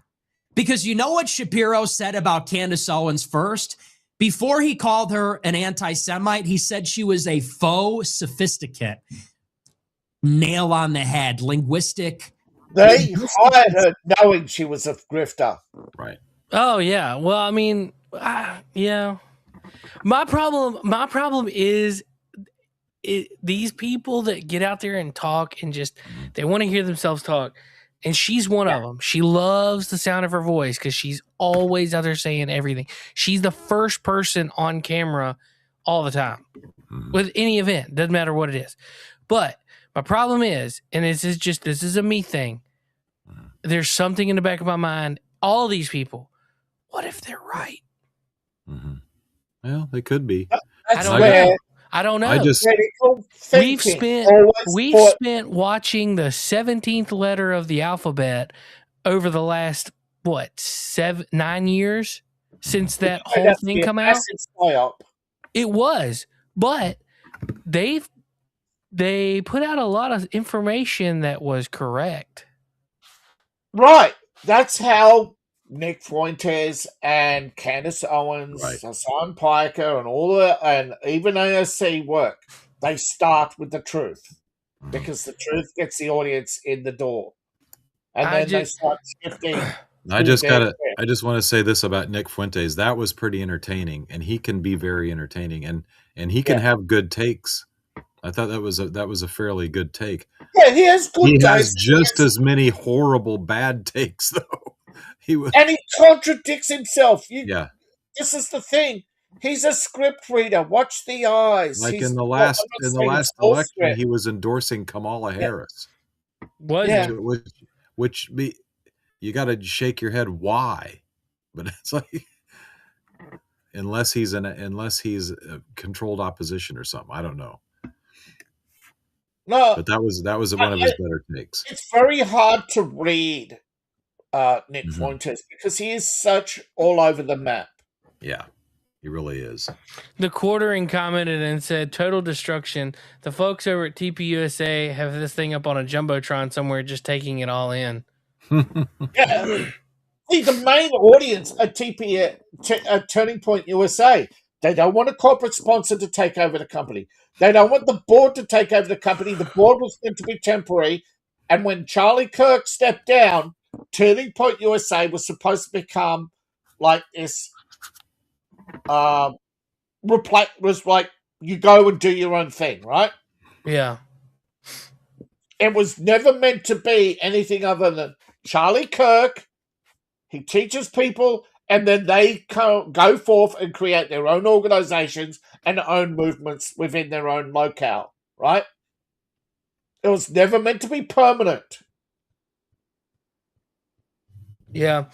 Because you know what Shapiro said about Candace Owens first? Before he called her an anti-Semite, he said she was a faux sophisticate. Nail on the head. Linguistic. They hired her knowing she was a grifter. Right. Oh, yeah. Well, I mean, yeah. My problem is these people that get out there and talk and just, they want to hear themselves talk. And she's one of them. She loves the sound of her voice because she's always out there saying everything. She's the first person on camera all the time with any event. Doesn't matter what it is. But my problem is, and this is a me thing. There's something in the back of my mind. All these people, what if they're right? Mm-hmm. Well, they could be. I don't know. We've spent watching the 17th letter of the alphabet over the last 9 years since that whole thing come out. It was, but they put out a lot of information that was correct. Right. That's how Nick Fuentes and Candace Owens, Hassan Piker, and even ASC work. They start with the truth because the truth gets the audience in the door, and then they start shifting. I just want to say this about Nick Fuentes. That was pretty entertaining, and he can be very entertaining, and he can have good takes. I thought that was a fairly good take. Yeah, he has good takes. He has just as many horrible bad takes, though. And he contradicts himself. This is the thing. He's a script reader. Watch the eyes. Like in the last election, he was endorsing Kamala Harris. Which you got to shake your head. Why? But it's like unless he's a controlled opposition or something. I don't know. No, but that was one of his better takes. It's very hard to read Nick Fuentes because he is such all over the map. Yeah, he really is. The Quartering commented and said, "Total destruction. The folks over at TPUSA have this thing up on a jumbotron somewhere, just taking it all in." Yeah. See, the main audience at Turning Point USA, they don't want a corporate sponsor to take over the company. They don't want the board to take over the company. The board was meant to be temporary. And when Charlie Kirk stepped down, Turning Point USA was supposed to become like this. Was like you go and do your own thing, right? Yeah. It was never meant to be anything other than Charlie Kirk. He teaches people and then they go forth and create their own organizations and own movements within their own locale, right? It was never meant to be permanent. Yeah.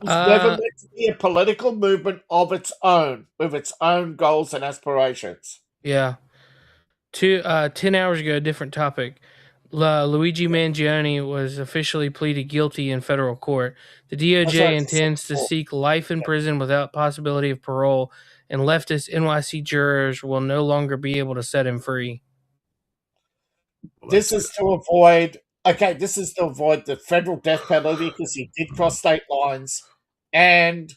It was never meant to be a political movement of its own, with its own goals and aspirations. Yeah. 10 hours ago, different topic. Luigi Mangione was officially pleaded guilty in federal court. The DOJ intends to seek life in prison without possibility of parole, and leftist NYC jurors will no longer be able to set him free. This is to avoid the federal death penalty because he did cross state lines, and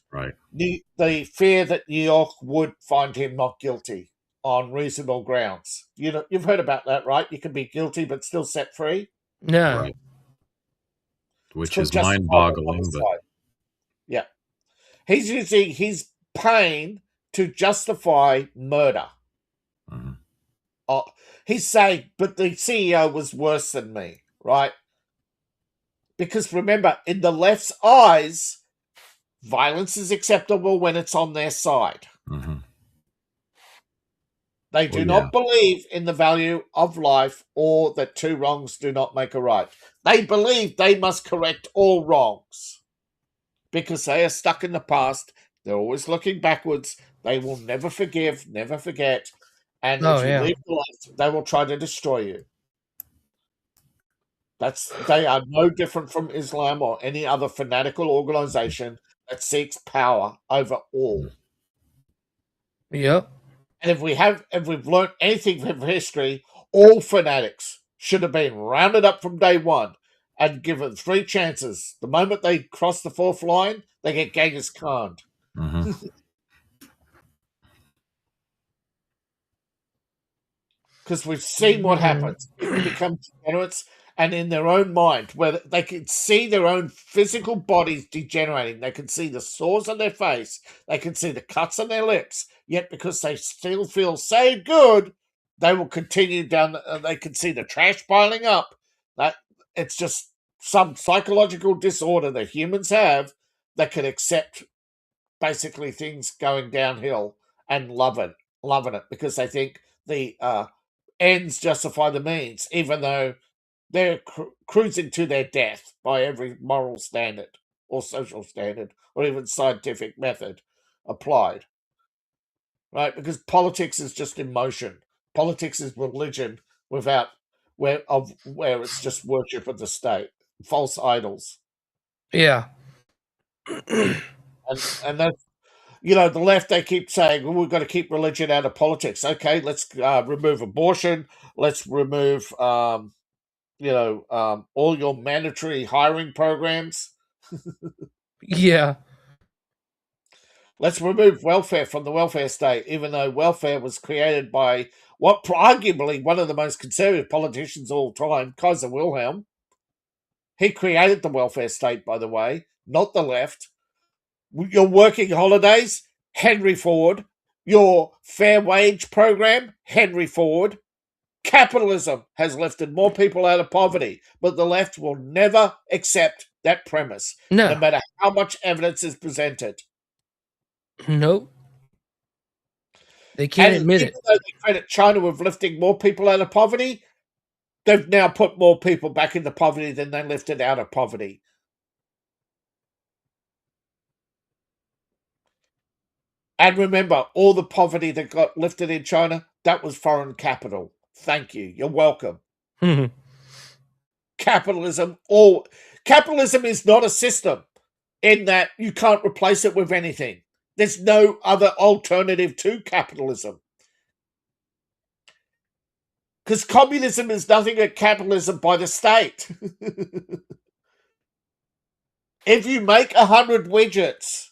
the fear that New York would find him not guilty on reasonable grounds. You've heard about that, right? You can be guilty but still set free. No, right. Which is mind-boggling. But yeah, he's using his pain to justify murder. Mm-hmm. He's saying, but the CEO was worse than me, right? Because remember, in the left's eyes, violence is acceptable when it's on their side. Mm-hmm. They do not believe in the value of life or that two wrongs do not make a right. They believe they must correct all wrongs because they are stuck in the past. They're always looking backwards. They will never forgive, never forget. And if you leave the left, they will try to destroy you. They are no different from Islam or any other fanatical organization that seeks power over all. Yep. And if we've learned anything from history, all fanatics should have been rounded up from day one and given 3 chances. The moment they cross the 4th line, they get Genghis Khan'd. Mm-hmm. Because we've seen what happens. People become degenerates, and in their own mind, where they can see their own physical bodies degenerating. They can see the sores on their face. They can see the cuts on their lips. Yet because they still feel so good, they will continue down. They can see the trash piling up. That it's just some psychological disorder that humans have that can accept basically things going downhill and loving it because they think the ends justify the means, even though they're cruising to their death by every moral standard or social standard or even scientific method applied. Right? Because politics is just emotion. Politics is religion without where it's just worship of the state, false idols. Yeah. and that's, the left, they keep saying, well, we've got to keep religion out of politics. Okay, let's remove abortion. Let's remove, all your mandatory hiring programs. Yeah. Let's remove welfare from the welfare state, even though welfare was created by arguably one of the most conservative politicians of all time, Kaiser Wilhelm. He created the welfare state, by the way, not the left. Your working holidays, Henry Ford. Your fair wage program, Henry Ford. Capitalism has lifted more people out of poverty, but the left will never accept that premise, no matter how much evidence is presented. Nope. They can't admit it. Even though they credit China with lifting more people out of poverty, they've now put more people back into poverty than they lifted out of poverty. And remember, all the poverty that got lifted in China, that was foreign capital. Thank you. You're welcome. Mm-hmm. Capitalism is not a system in that you can't replace it with anything. There's no other alternative to capitalism. Because communism is nothing but capitalism by the state. If you make 100 widgets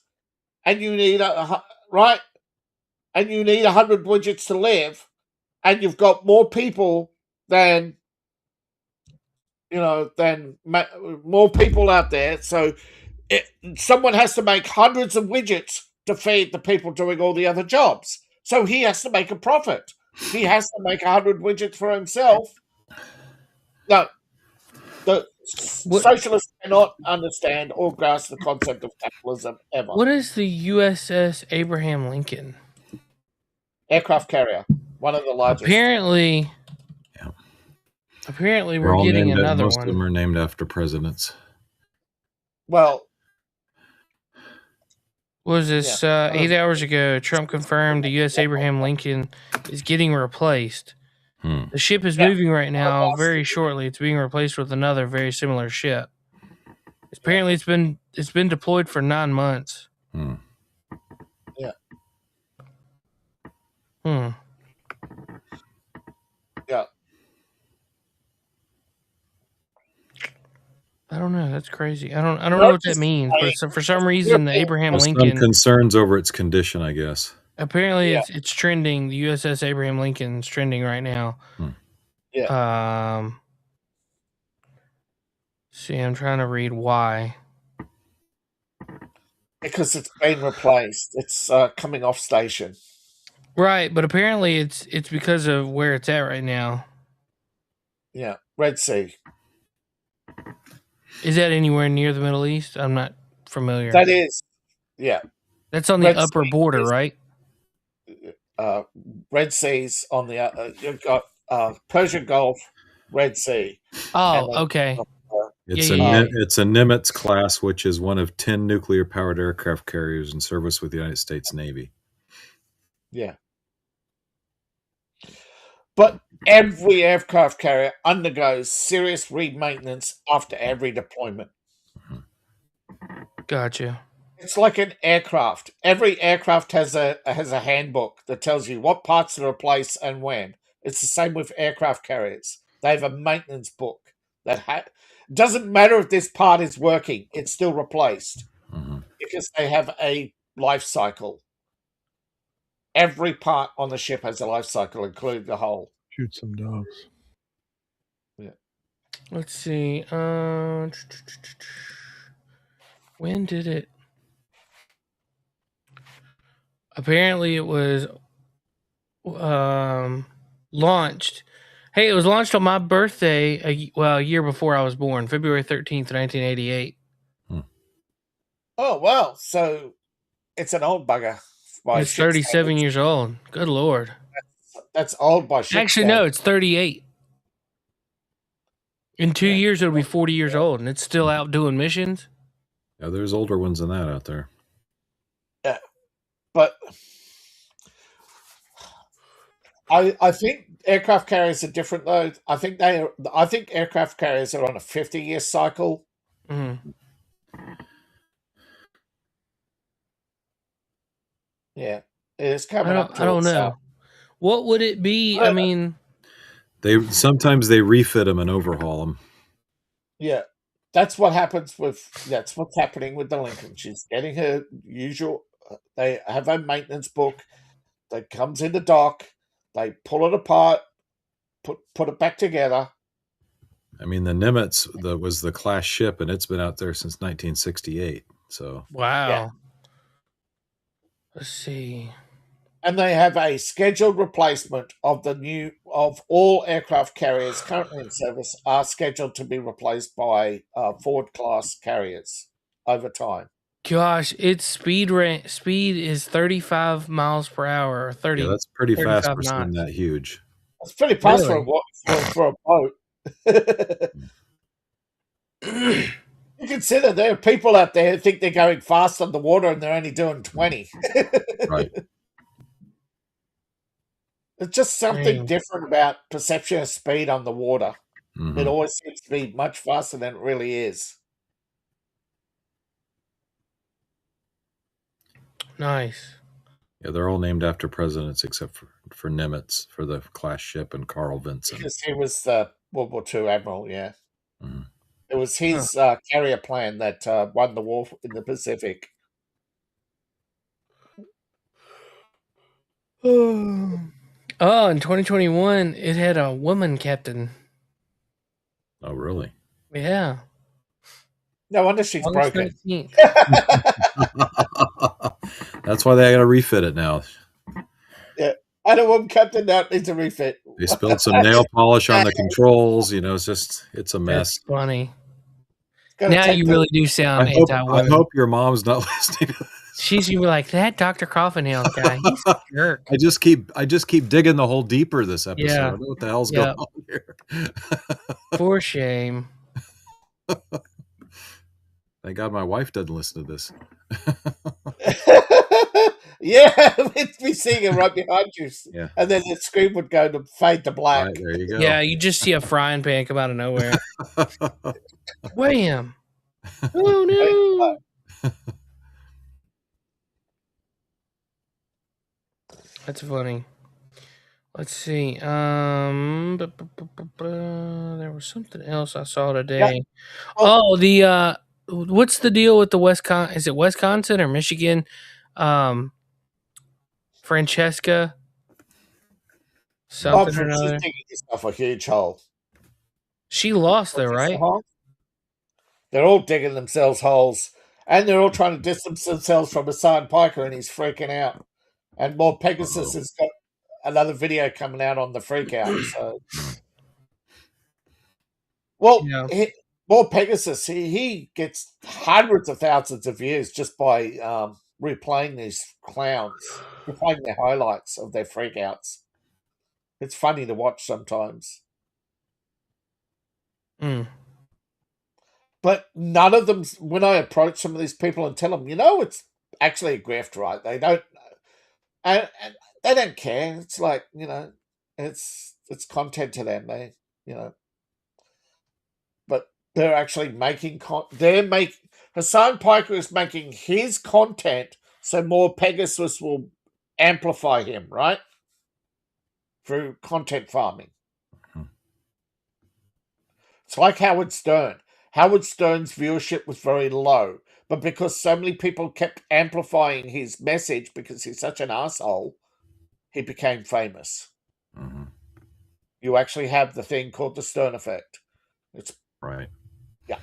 and you need and you need 100 widgets to live, and you've got more people than more people out there, so someone has to make hundreds of widgets to feed the people doing all the other jobs. So he has to make a profit. He has to make 100 widgets for himself. No. The socialists cannot understand or grasp the concept of capitalism ever. What is the USS Abraham Lincoln? Aircraft carrier, one of the largest. Apparently, we're getting another most one. Most of them are named after presidents. Well, was this 8 hours ago? Trump confirmed the U.S. Abraham Lincoln is getting replaced. The ship is moving right now. Very shortly, it's being replaced with another very similar ship. Apparently, it's been deployed for 9 months. Yeah. Yeah. I don't know. That's crazy. I don't know what that means, but for some reason, the Abraham Lincoln. Some concerns over its condition, I guess. Apparently, it's trending. The USS Abraham Lincoln is trending right now. Yeah. See, I'm trying to read why. Because it's been replaced. It's coming off station. Right, but apparently it's because of where it's at right now. Yeah, Red Sea. Is that anywhere near the Middle East? I'm not familiar. That is, yeah. That's on the Red upper Sea border, right? Red Sea's on the you've got Persian Gulf, Red Sea. Oh, okay. It's a Nimitz class, which is one of 10 nuclear-powered aircraft carriers in service with the United States Navy. Yeah. But every aircraft carrier undergoes serious re-maintenance after every deployment. Gotcha. It's like an aircraft. Every aircraft has a handbook that tells you what parts to replace and when. It's the same with aircraft carriers. They have a maintenance book that doesn't matter if this part is working; it's still replaced because they have a life cycle. Every part on the ship has a life cycle, including the hull. Shoot some dogs. Yeah. Let's see. When did it? Apparently, it was launched. Hey, it was launched on my birthday, a year before I was born, February 13th, 1988. Oh, wow. So it's an old bugger. It's 37 years old. Good Lord. That's old by ship Actually, no, it's 38. In 2 years, it'll be 40 years old, and it's still out doing missions. Yeah, there's older ones than that out there. Yeah. But I think aircraft carriers are different, though. I think aircraft carriers are on a 50-year cycle. Mm-hmm. Yeah, it's coming up. I don't know. What would it be? I mean, sometimes they refit them and overhaul them. Yeah, that's what happens that's what's happening with the Lincoln. She's getting her usual. They have a maintenance book that comes in the dock. They pull it apart, put it back together. I mean, the Nimitz was the class ship, and it's been out there since 1968. So wow. Yeah. Let's see. And they have a scheduled replacement of all aircraft carriers currently in service are scheduled to be replaced by Ford class carriers over time. Gosh, its speed is 35 miles per hour. 30. Yeah, that's pretty fast for something that huge. It's pretty fast for a boat. You consider there are people out there who think they're going fast on the water and they're only doing 20. Right. It's just something different about perception of speed on the water. Mm-hmm. It always seems to be much faster than it really is. Nice. Yeah, they're all named after presidents except for Nimitz for the class ship and Carl Vinson. Because he was the World War II admiral, yeah. Mm-hmm. It was his carrier plan that won the war in the Pacific. Oh, in 2021, it had a woman captain. Oh, really? Yeah. No wonder she's broken. That's why they got to refit it now. Yeah. I don't want Captain Out needs a refit. They spilled some nail polish on the controls. It's a mess. That's funny. Gonna Now take you the- really do sound I anti-women. hope your mom's not listening to this. She's gonna be like, that Dr. Coffin-Nails guy, he's a jerk. I just keep digging the hole deeper this episode. Yeah. I don't know what the hell's going on here. For shame. Thank God my wife doesn't listen to this. Yeah, we'd be seeing it right behind you. Yeah. And then the screen would go to fade to black. Right, there you go. Yeah, you just see a frying pan come out of nowhere. Wham! Oh no! That's funny. Let's see. There was something else I saw today. Oh, the what's the deal with the Wisconsin? Is it Wisconsin or Michigan? Francesca. Something or another. She's digging herself a huge hole. She lost though, right? They're all digging themselves holes, and they're all trying to distance themselves from Hassan Piker, and he's freaking out. And more Pegasus has got another video coming out on the freak out. So, more Pegasus. He gets hundreds of thousands of views just by replaying these clowns, replaying their highlights of their freak outs. It's funny to watch sometimes. But none of them, when I approach some of these people and tell them, it's actually a grift, right? They don't, and they don't care. It's like, it's content to them. But they're actually making, Hassan Piker is making his content so more Pegasus will amplify him, right? Through content farming. It's like Howard Stern. Howard Stern's viewership was very low, but because so many people kept amplifying his message because he's such an asshole, he became famous. You actually have the thing called the Stern effect. It's right. Yeah.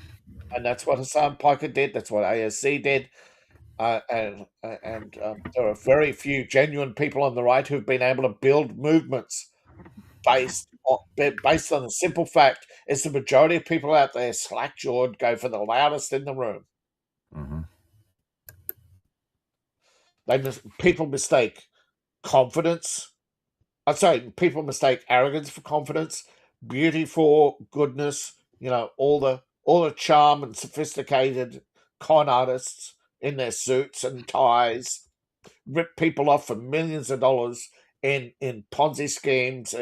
And that's what Hassan Piker did. That's what ASC did. And there are very few genuine people on the right who've been able to build movements based on the simple fact is the majority of people out there slack-jawed, go for the loudest in the room. People mistake confidence. People mistake arrogance for confidence, beauty for goodness. All the charm and sophisticated con artists in their suits and ties rip people off for millions of dollars in Ponzi schemes.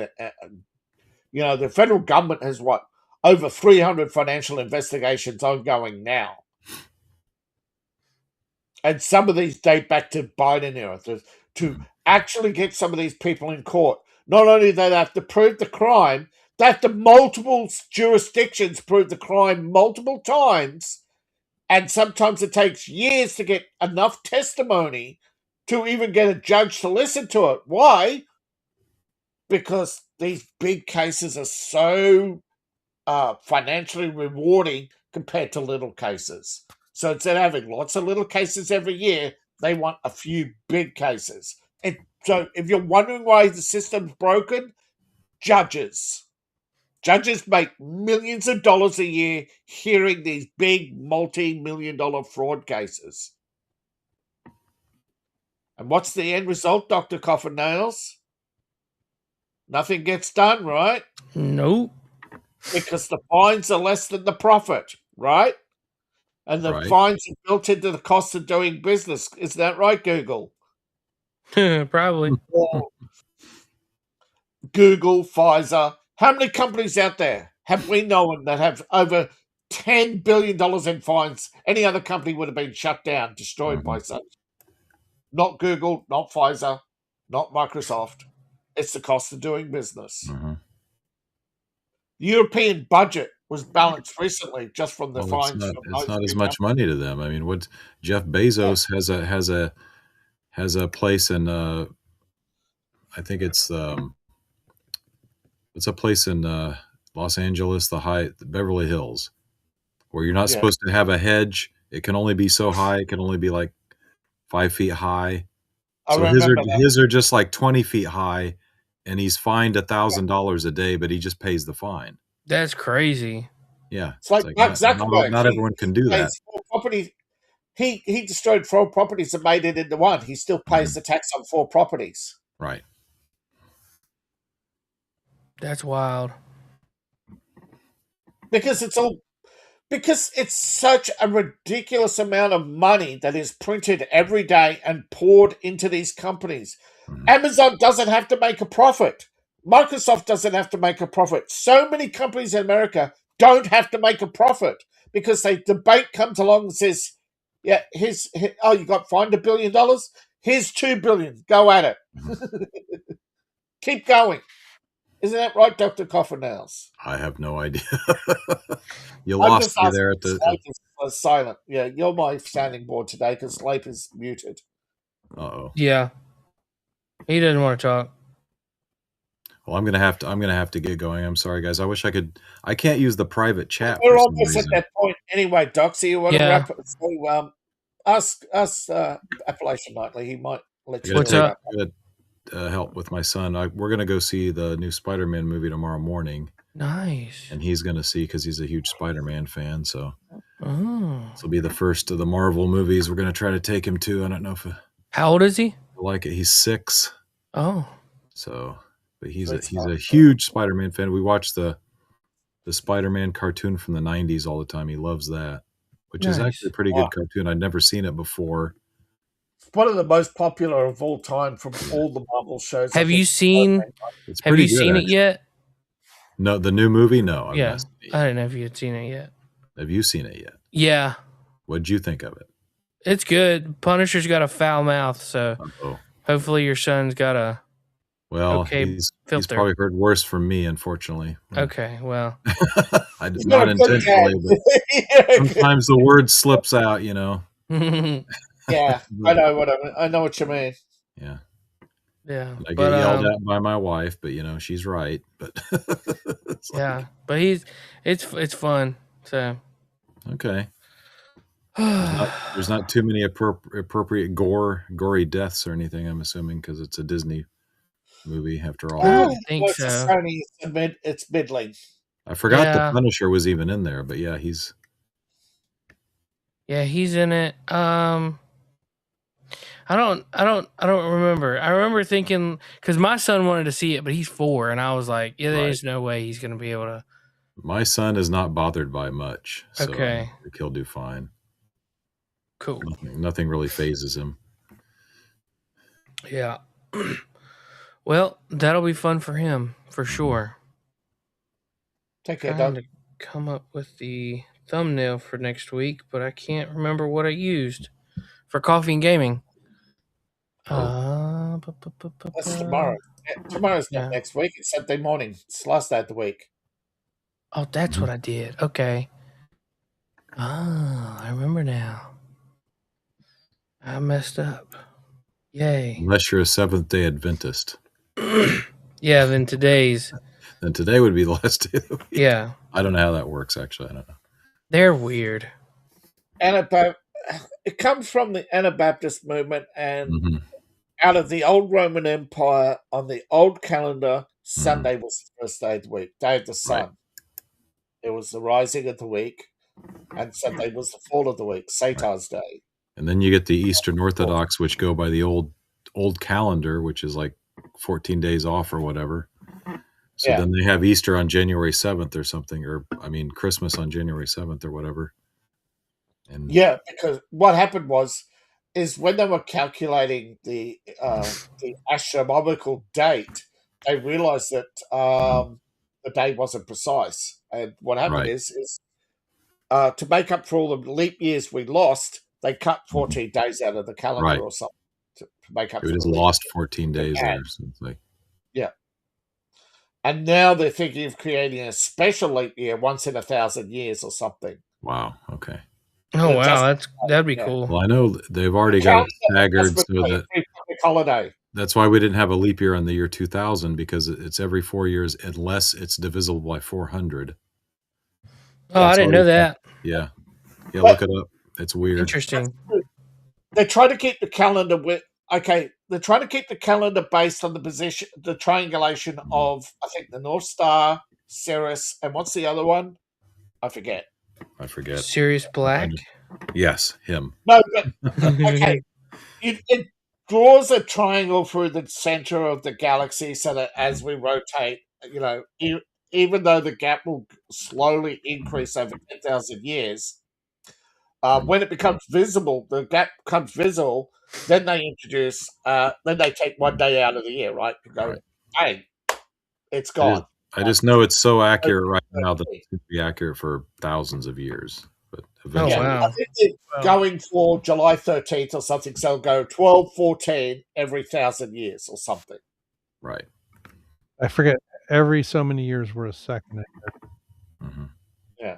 The federal government has over 300 financial investigations ongoing now. And some of these date back to Biden era. To actually get some of these people in court, not only do they have to prove the crime, they have to multiple jurisdictions prove the crime multiple times. And sometimes it takes years to get enough testimony to even get a judge to listen to it. Why? Because these big cases are so financially rewarding compared to little cases. So instead of having lots of little cases every year, they want a few big cases. And so if you're wondering why the system's broken, judges make millions of dollars a year hearing these big multi-million-dollar fraud cases. And what's the end result, Dr. Coffin-Nails? Nothing gets done, right? Nope. Because the fines are less than the profit, right? And the fines are built into the cost of doing business. Is that right, Google? Probably. Google, Pfizer. How many companies out there have we known that have over $10 billion in fines? Any other company would have been shut down, destroyed by such. Not Google, not Pfizer, not Microsoft. It's the cost of doing business. The European budget was balanced recently just from the fines. It's not as much money to them. I mean, what Jeff Bezos has a place in I think it's a place in Los Angeles, the Beverly Hills, where you're not supposed to have a hedge. It can only be so high. It can only be like 5 feet high. So his are just like 20 feet high, and he's fined $1,000 a day, but he just pays the fine. That's crazy. Yeah, It's like Mark Zuckerberg. Not everyone can do that. He destroyed 4 properties and made it into one. He still pays the tax on 4 properties. Right. That's wild. Because it's such a ridiculous amount of money that is printed every day and poured into these companies. Amazon doesn't have to make a profit. Microsoft doesn't have to make a profit. So many companies in America don't have to make a profit because the bank comes along and says, yeah, you got fined $1 billion? Here's $2 billion. Go at it. Keep going. Isn't that right, Dr. Coffinails? I have no idea. You lost me there at the... silent. Yeah, you're my sounding board today because Slape is muted. Uh-oh. Yeah. He doesn't want to talk. Well, I'm gonna have to get going. I'm sorry, guys. I wish I could. I can't use the private chat. We're almost at that point anyway, Doc. So you want to wrap it? So, ask Appalachian Nightly. He might let you. What's up? Help with my son. We're gonna go see the new Spider-Man movie tomorrow morning. Nice. And he's gonna see because he's a huge Spider-Man fan. So this will be the first of the Marvel movies we're gonna try to take him to. I don't know if. How old is he? I like it. He's 6. Oh. So. But he's a huge Spider-Man fan. We watch the Spider-Man cartoon from the 90s all the time. He loves that, which is actually a pretty good cartoon. I'd never seen it before. It's one of the most popular of all time from all the Marvel shows. Have you seen it yet? No, the new movie? No. I didn't know if you had seen it yet. Have you seen it yet? Yeah. What'd you think of it? It's good. Punisher's got a foul mouth, so hopefully your son's got a... Well, he's probably heard worse from me, unfortunately. Okay, well. I did not intentionally, but sometimes the word slips out, you know. Yeah, I know what you mean. Yeah. Yeah. I get yelled at by my wife, but you know, she's right. But but it's fun. So okay. There's not too many appropriate gory deaths or anything, I'm assuming, because it's a Disney movie after all. I don't think so. It's middling. I forgot the Punisher was even in there, but yeah, he's in it. I don't remember. I remember thinking because my son wanted to see it, but he's 4, and I was like, there's no way he's going to be able to. My son is not bothered by much, so okay, I think he'll do fine. Cool. Nothing really phases him. Yeah. Well, that'll be fun for him for sure. Take care, Doug. To come up with the thumbnail for next week, but I can't remember what I used for coffee and gaming. That's tomorrow. Tomorrow's not next week. It's Saturday morning. It's the last day of the week. Oh, that's what I did. Okay. I remember now. I messed up. Yay. Unless you're a Seventh-day Adventist. Yeah, then today's. Then today would be the last day of the week. Yeah. I don't know how that works, actually. I don't know. They're weird. It comes from the Anabaptist movement, and out of the old Roman Empire, on the old calendar, Sunday was the first day of the week, day of the sun. Right. It was the rising of the week, and Sunday was the fall of the week, Satan's Day. And then you get the Eastern Orthodox, which go by the old calendar, which is like 14 days off or whatever. So then they have Easter on January 7th or something, or Christmas on January 7th or whatever. And because what happened is when they were calculating the astronomical date, they realized that the day wasn't precise. And what happened is to make up for all the leap years we lost, they cut 14 days out of the calendar or something to make up for it. We just lost 14 days there. So it's like, and now they're thinking of creating a special leap year once in 1,000 years or something. Wow. Okay. Oh, wow. That'd be cool. Well, I know they've already got it staggered so that holiday. That's why we didn't have a leap year on the year 2000, because it's every 4 years unless it's divisible by 400. Oh, I didn't know that. Yeah. Yeah, look it up. It's weird. Interesting. They try to keep the calendar okay, they're trying to keep the calendar based on the triangulation of, I think, the North Star, Ceres, and what's the other one? I forget. Sirius Black? Yes, him. No, but, okay. It draws a triangle through the center of the galaxy so that as we rotate, even though the gap will slowly increase over 10,000 years, when it becomes visible, the gap becomes visible, then they take 1 day out of the year, right? To go, hey, it's gone. I just know it's so accurate right now that it's going to be accurate for thousands of years. But eventually, I think they're going for July 13th or something, so it'll go 12, 14 every 1,000 years or something. Right. I forget. Every so many years we're a second. Mm-hmm. Yeah.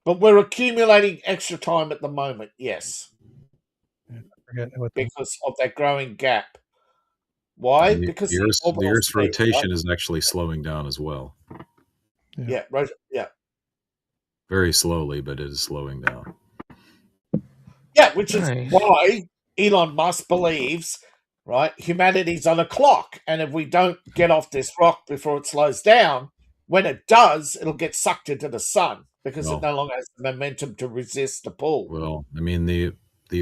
But we're accumulating extra time at the moment, yes. Yeah, I forget because of that growing gap. Why? Because the Earth's rotation is actually slowing down as well. Yeah. Very slowly, but it is slowing down. Yeah, which is why Elon Musk believes, right, humanity's on a clock, and if we don't get off this rock before it slows down, when it does, it'll get sucked into the sun because it no longer has the momentum to resist the pull. Well, I mean, the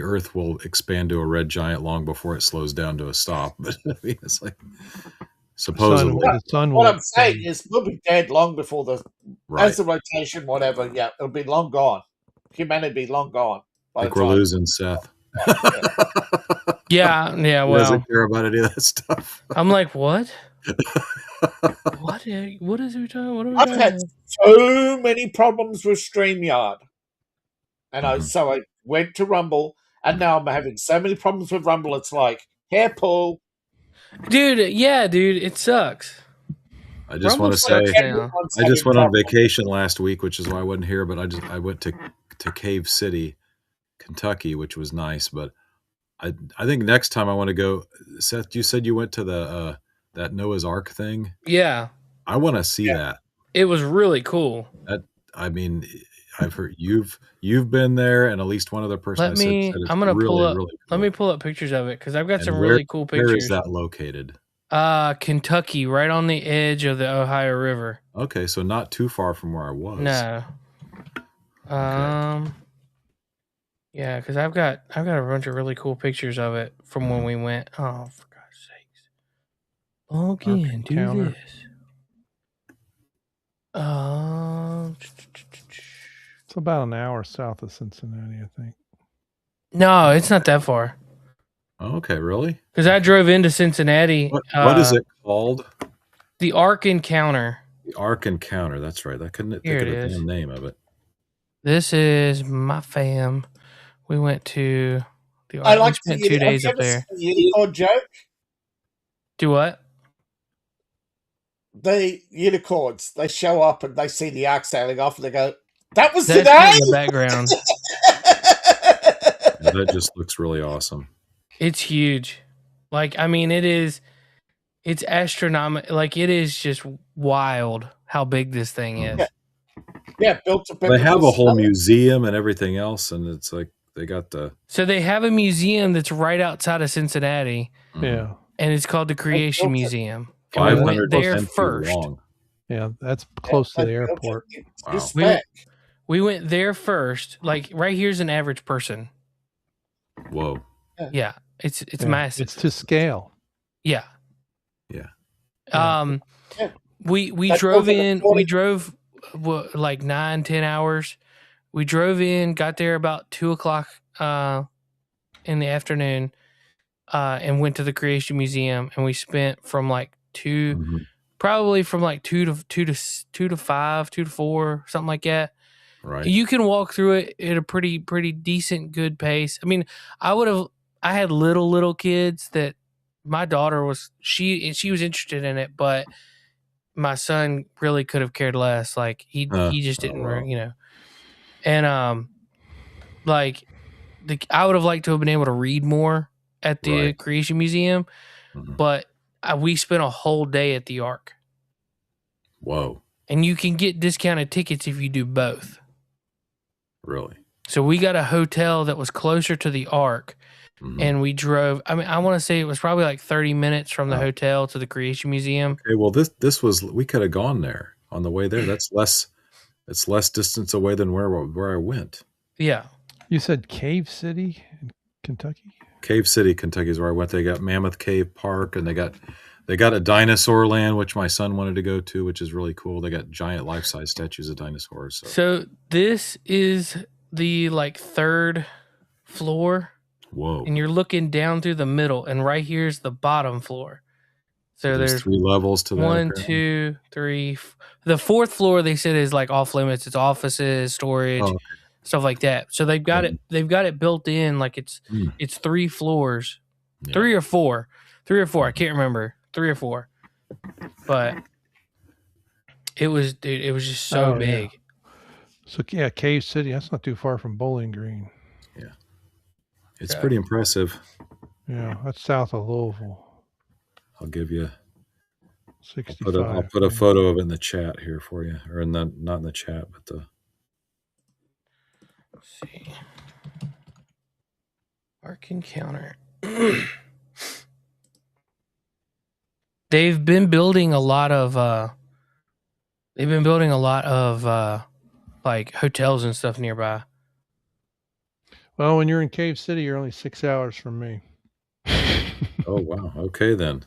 Earth will expand to a red giant long before it slows down to a stop. But I mean, it's like supposedly the sun what I'm saying is we'll be dead long before as the rotation, whatever. Yeah, it'll be long gone. Humanity be long gone. I think we're losing Seth. Yeah. He doesn't care about any of that stuff. I'm like, what? What is he talking? I've had so many problems with StreamYard, and I went to Rumble, and now I'm having so many problems with Rumble. It's like hair pull, dude. Yeah, dude, it sucks. I just want to say, I just went on vacation last week, which is why I wasn't here. But I went to Cave City, Kentucky, which was nice. But I think next time I want to go. Seth, you said you went to the that Noah's Ark thing. Yeah, I want to see that. It was really cool. I mean, I've heard you've been there, and at least one other person. I'm gonna pull up. Really cool. Let me pull up pictures of it because I've got some really cool pictures. Where is that located? Kentucky, right on the edge of the Ohio River. Okay, so not too far from where I was. No. Yeah, because I've got a bunch of really cool pictures of it from when we went. Oh, for God's sakes! Log in, do this. It's about an hour south of Cincinnati, I think. No, it's not that far. Okay, really? Because I drove into Cincinnati. What is it called? The Ark Encounter. The Ark Encounter. That's right. I couldn't think of the damn name of it. This is my fam. We went to the Ark. I like we spent 2 days up there. Unicorn joke. Do what? The unicorns. They show up and they see the Ark sailing off, and they go, "That was today." In the background. That just looks really awesome. It's huge. Like, I mean, it's astronomical. Like, it is just wild how big this thing is. Yeah, built up. They have a whole museum and everything else, and it's like they got the. So they have a museum that's right outside of Cincinnati. Yeah, and it's called the Creation Museum. 500 we went there first. Long. Yeah, that's close to the airport. Wow. We went there first. Like, right here's an average person. Whoa. Yeah, it's massive. It's to scale. Yeah. Yeah. We drove in. We drove like 9-10 hours. We drove in, got there about 2:00 in the afternoon, and went to the Creation Museum. And we spent from like probably from like 2 to 5, 2 to 4, something like that. Right. You can walk through it at a pretty decent, good pace. I mean, I had little kids that my daughter she was interested in it, but my son really could have cared less. Like he just didn't, you know. And like I would have liked to have been able to read more at the Creation Museum, but we spent a whole day at the Ark. Whoa! And you can get discounted tickets if you do both. Really? So we got a hotel that was closer to the Ark, and we drove. I mean, I want to say it was probably like 30 minutes from the hotel to the Creation Museum. Okay, well, this was, we could have gone there on the way there. It's less distance away than where I went. Yeah. You said Cave City in Kentucky? Cave City, Kentucky is where I went. They got Mammoth Cave Park, and they got a dinosaur land, which my son wanted to go to, which is really cool. They got giant life-size statues of dinosaurs. So this is the like third floor. Whoa. And you're looking down through the middle, and right here's the bottom floor. So there's 3 levels to that. 1, 2, 3. The fourth floor they said is like off limits. It's offices, storage, stuff like that. So they've got it. They've got it built in like it's 3 floors, 3 or 4, 3 or 4. I can't remember, 3 or 4. But it was just so big. Yeah. So yeah, Cave City. That's not too far from Bowling Green. Yeah, it's pretty impressive. Yeah, that's south of Louisville. I'll give you 65. I'll put a photo of it in the chat here for you, or not in the chat, but the. Let's see. Arc Encounter. They've been building a lot of like hotels and stuff nearby. Well, when you're in Cave City, you're only 6 hours from me. Oh wow! Okay then.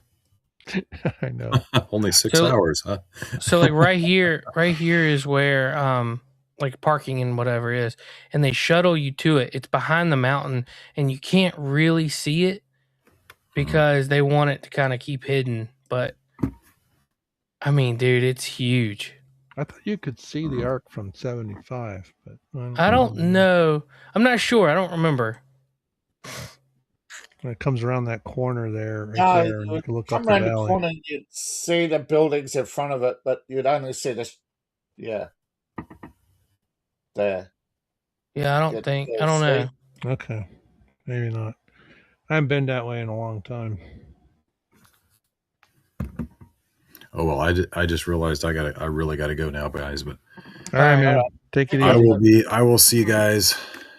I know. Only 6 hours, huh? So like right here is where like parking and whatever is, and they shuttle you to it. It's behind the mountain, and you can't really see it because they want it to kind of keep hidden. But I mean, dude, it's huge. I thought you could see the arc from 75, but I don't know. I'm not sure. I don't remember. When it comes around that corner there, there, and you can look up the around valley. the corner, you'd see the buildings in front of it, but you'd only see this. Yeah. There. Yeah, I don't know. Okay, maybe not. I haven't been that way in a long time. Oh well, I just realized I really gotta go now, guys. But all right, man, take it easy. I will see you guys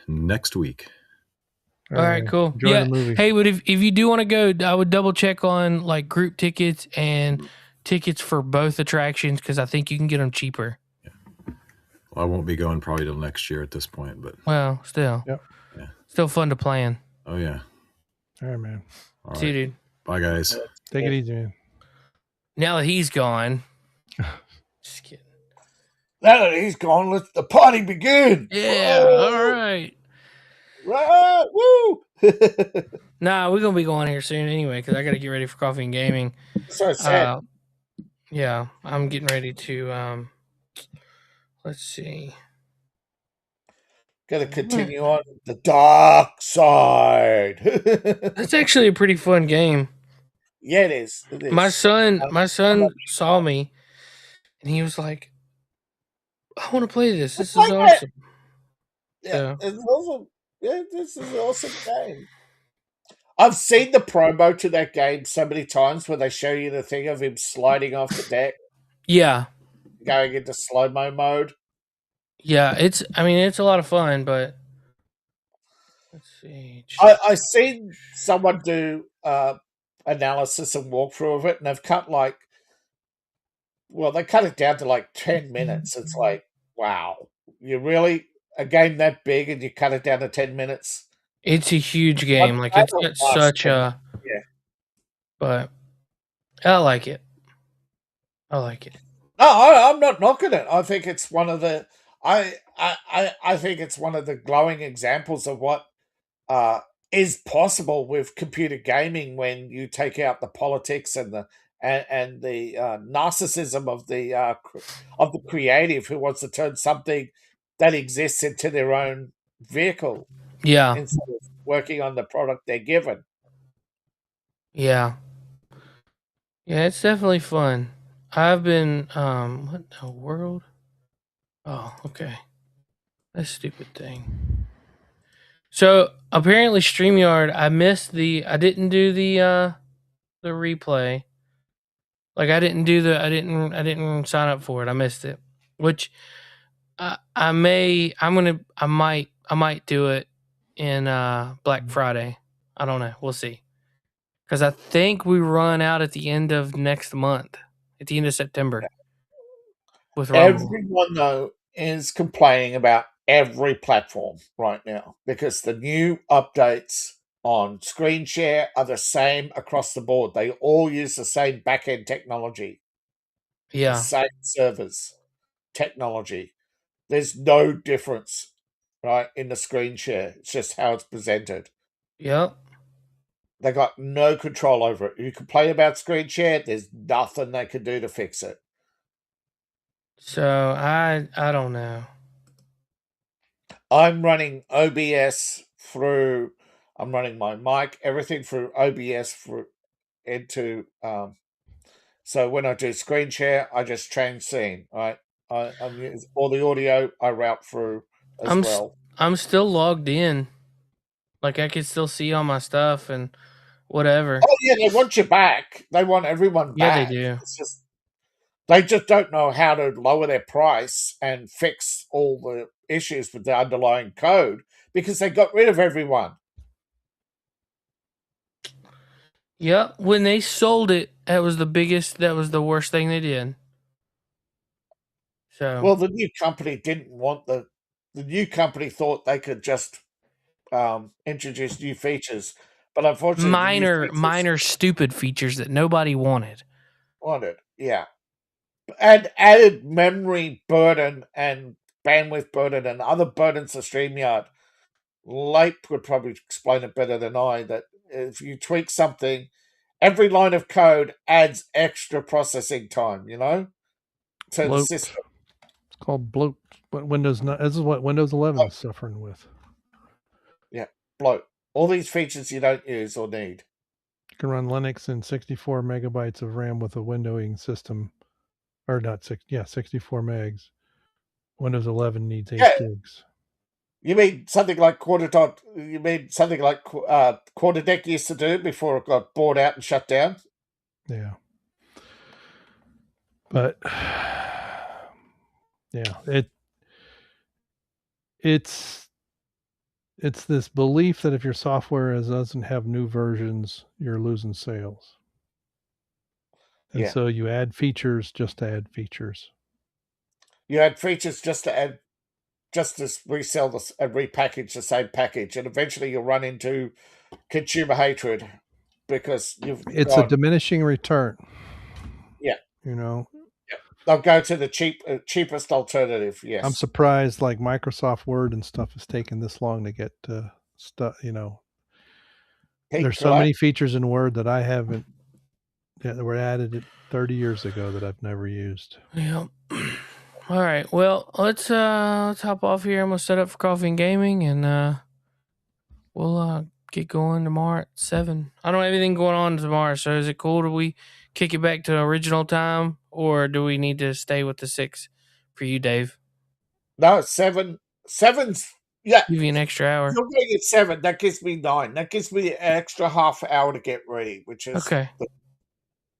next week. All right, cool. Enjoy the movie. Hey, but if you do want to go, I would double check on like group tickets and tickets for both attractions because I think you can get them cheaper. Yeah. Well, I won't be going probably till next year at this point, but still, yeah, still fun to plan. Oh yeah. All right, man. All See you, dude. Bye, guys. Take it easy, man. Now that he's gone, just kidding. Now that he's gone, let the party begin. Yeah, all right. Right, woo! Nah, we're gonna be going here soon anyway because I got to get ready for coffee and gaming. So sad. Yeah, I'm getting ready to. Let's see. Got to continue on the dark side. That's actually a pretty fun game. Yeah, it is. It is. My son saw me, and he was like, "I want to play this. This is awesome." Yeah, it's awesome. Yeah, this is an awesome game. I've seen the promo to that game so many times where they show you the thing of him sliding off the deck. Yeah. Going into slow-mo mode. Yeah, it's a lot of fun, but let's see. I seen someone do analysis and walkthrough of it, and they've cut they cut it down to like 10 minutes. It's like, wow, you really a game that big and you cut it down to 10 minutes? It's a huge game. Like it's such a but I like it. No, I'm not knocking it. I think it's one of the I think it's one of the glowing examples of what is possible with computer gaming when you take out the politics and the narcissism of the creative who wants to turn something that exists into their own vehicle. Yeah. Instead of working on the product they're given. Yeah. Yeah, it's definitely fun. I've been what the world? Oh, okay. That stupid thing. So apparently StreamYard, I didn't do the replay. Like I didn't sign up for it. I missed it. Which I might do it in Black Friday. I don't know. We'll see. Because I think we run out at the end of next month, at the end of September. With Rumble. Everyone, though, is complaining about every platform right now because the new updates on screen share are the same across the board. They all use the same back-end technology. Yeah. The same servers technology. There's no difference, right, in the screen share. It's just how it's presented. Yep. They got no control over it. You complain about screen share, there's nothing they can do to fix it. So I don't know. I'm running OBS through. I'm running my mic, everything through OBS into. So when I do screen share, I just change scene. Right, I'm using all the audio I route through as well. I'm still logged in. Like I can still see all my stuff and whatever. Oh yeah, they want you back. They want everyone back. Yeah, they do. It's just they just don't know how to lower their price and fix all the issues with the underlying code because they got rid of everyone. Yep. When they sold it, that was the worst thing they did. So well, the new company didn't want the new company thought they could just introduce new features, but unfortunately, minor stupid features that nobody wanted. Yeah. And added memory burden and bandwidth burden and other burdens to StreamYard. Leip would probably explain it better than I, that if you tweak something, every line of code adds extra processing time, to the system. It's called bloat. This is what Windows 11 is suffering with. Yeah, bloat. All these features you don't use or need. You can run Linux in 64 megabytes of RAM with a windowing system. Or not 64 megs. Windows 11 needs 8 gigs. You mean something like Quarterdeck used to do before it got bought out and shut down? Yeah. But yeah, it's this belief that if your software doesn't have new versions, you're losing sales. And so you add features just to add features. You add features just to resell this and repackage the same package, and eventually you'll run into consumer hatred because it's a diminishing return. Yeah. Yeah. They'll go to the cheapest alternative. Yes. I'm surprised like Microsoft Word and stuff has taken this long to get stuff, There's so many features in Word that I haven't that were added 30 years ago that I've never used. Yeah. All right. Well, let's hop off here. I'm gonna set up for coffee and gaming, and we'll get going tomorrow at 7. I don't have anything going on tomorrow, so is it cool? Do we kick it back to the original time, or do we need to stay with the 6 for you, Dave? No, 7. 7's give you an extra hour. You're going at 7. That gives me 9. That gives me an extra half hour to get ready, which is okay.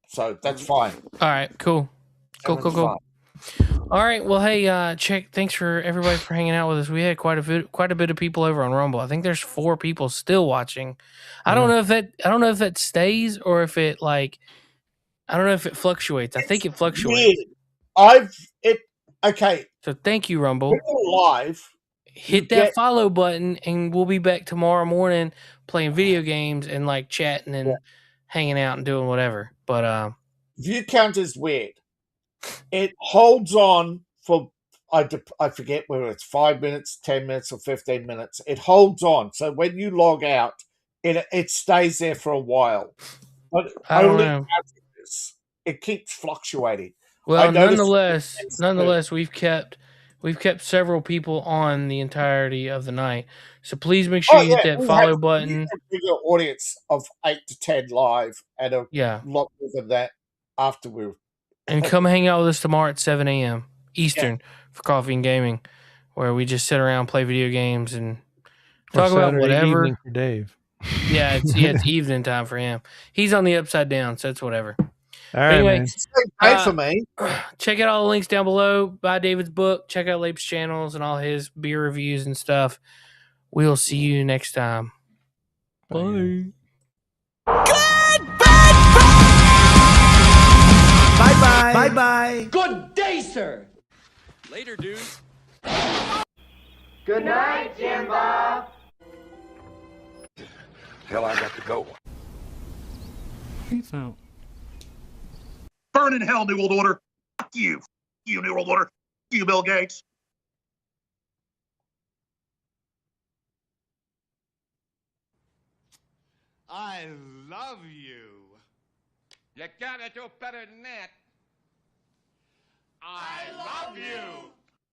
So that's fine. All right. Cool. Cool. Fine. All right. Well, hey, thanks for everybody for hanging out with us. We had quite a bit of people over on Rumble. I think there's 4 people still watching. I don't know if that stays or if it I don't know if it fluctuates. I think it fluctuates. Okay. So thank you, Rumble. Live. Hit that follow button, and we'll be back tomorrow morning playing video games and chatting and hanging out and doing whatever. But view count is weird. It holds on for I forget whether it's 5 minutes, 10 minutes, or 15 minutes. It holds on, so when you log out, it stays there for a while. But I don't know. It keeps fluctuating. Well, nonetheless, we've kept several people on the entirety of the night. So please make sure you hit that follow button. A bigger audience of 8 to 10 live, and a lot more than that after we're. And come hang out with us tomorrow at 7 a.m. Eastern for coffee and gaming, where we just sit around, play video games, and talk about whatever. Evening for Dave. Yeah, it's evening time for him. He's on the upside down, so it's whatever. All right, anyway, for me. Check out all the links down below. Buy David's book. Check out Leip's channels and all his beer reviews and stuff. We'll see you next time. Bye. Bye-bye. Bye-bye. Good day, sir. Later, dudes. Good night, Jim Bob. Hell, I got to go. Peace out. Burn in hell, New World Order. Fuck you. Fuck you, New World Order. Fuck you, Bill Gates. I love you. You gotta do better than that. I love you.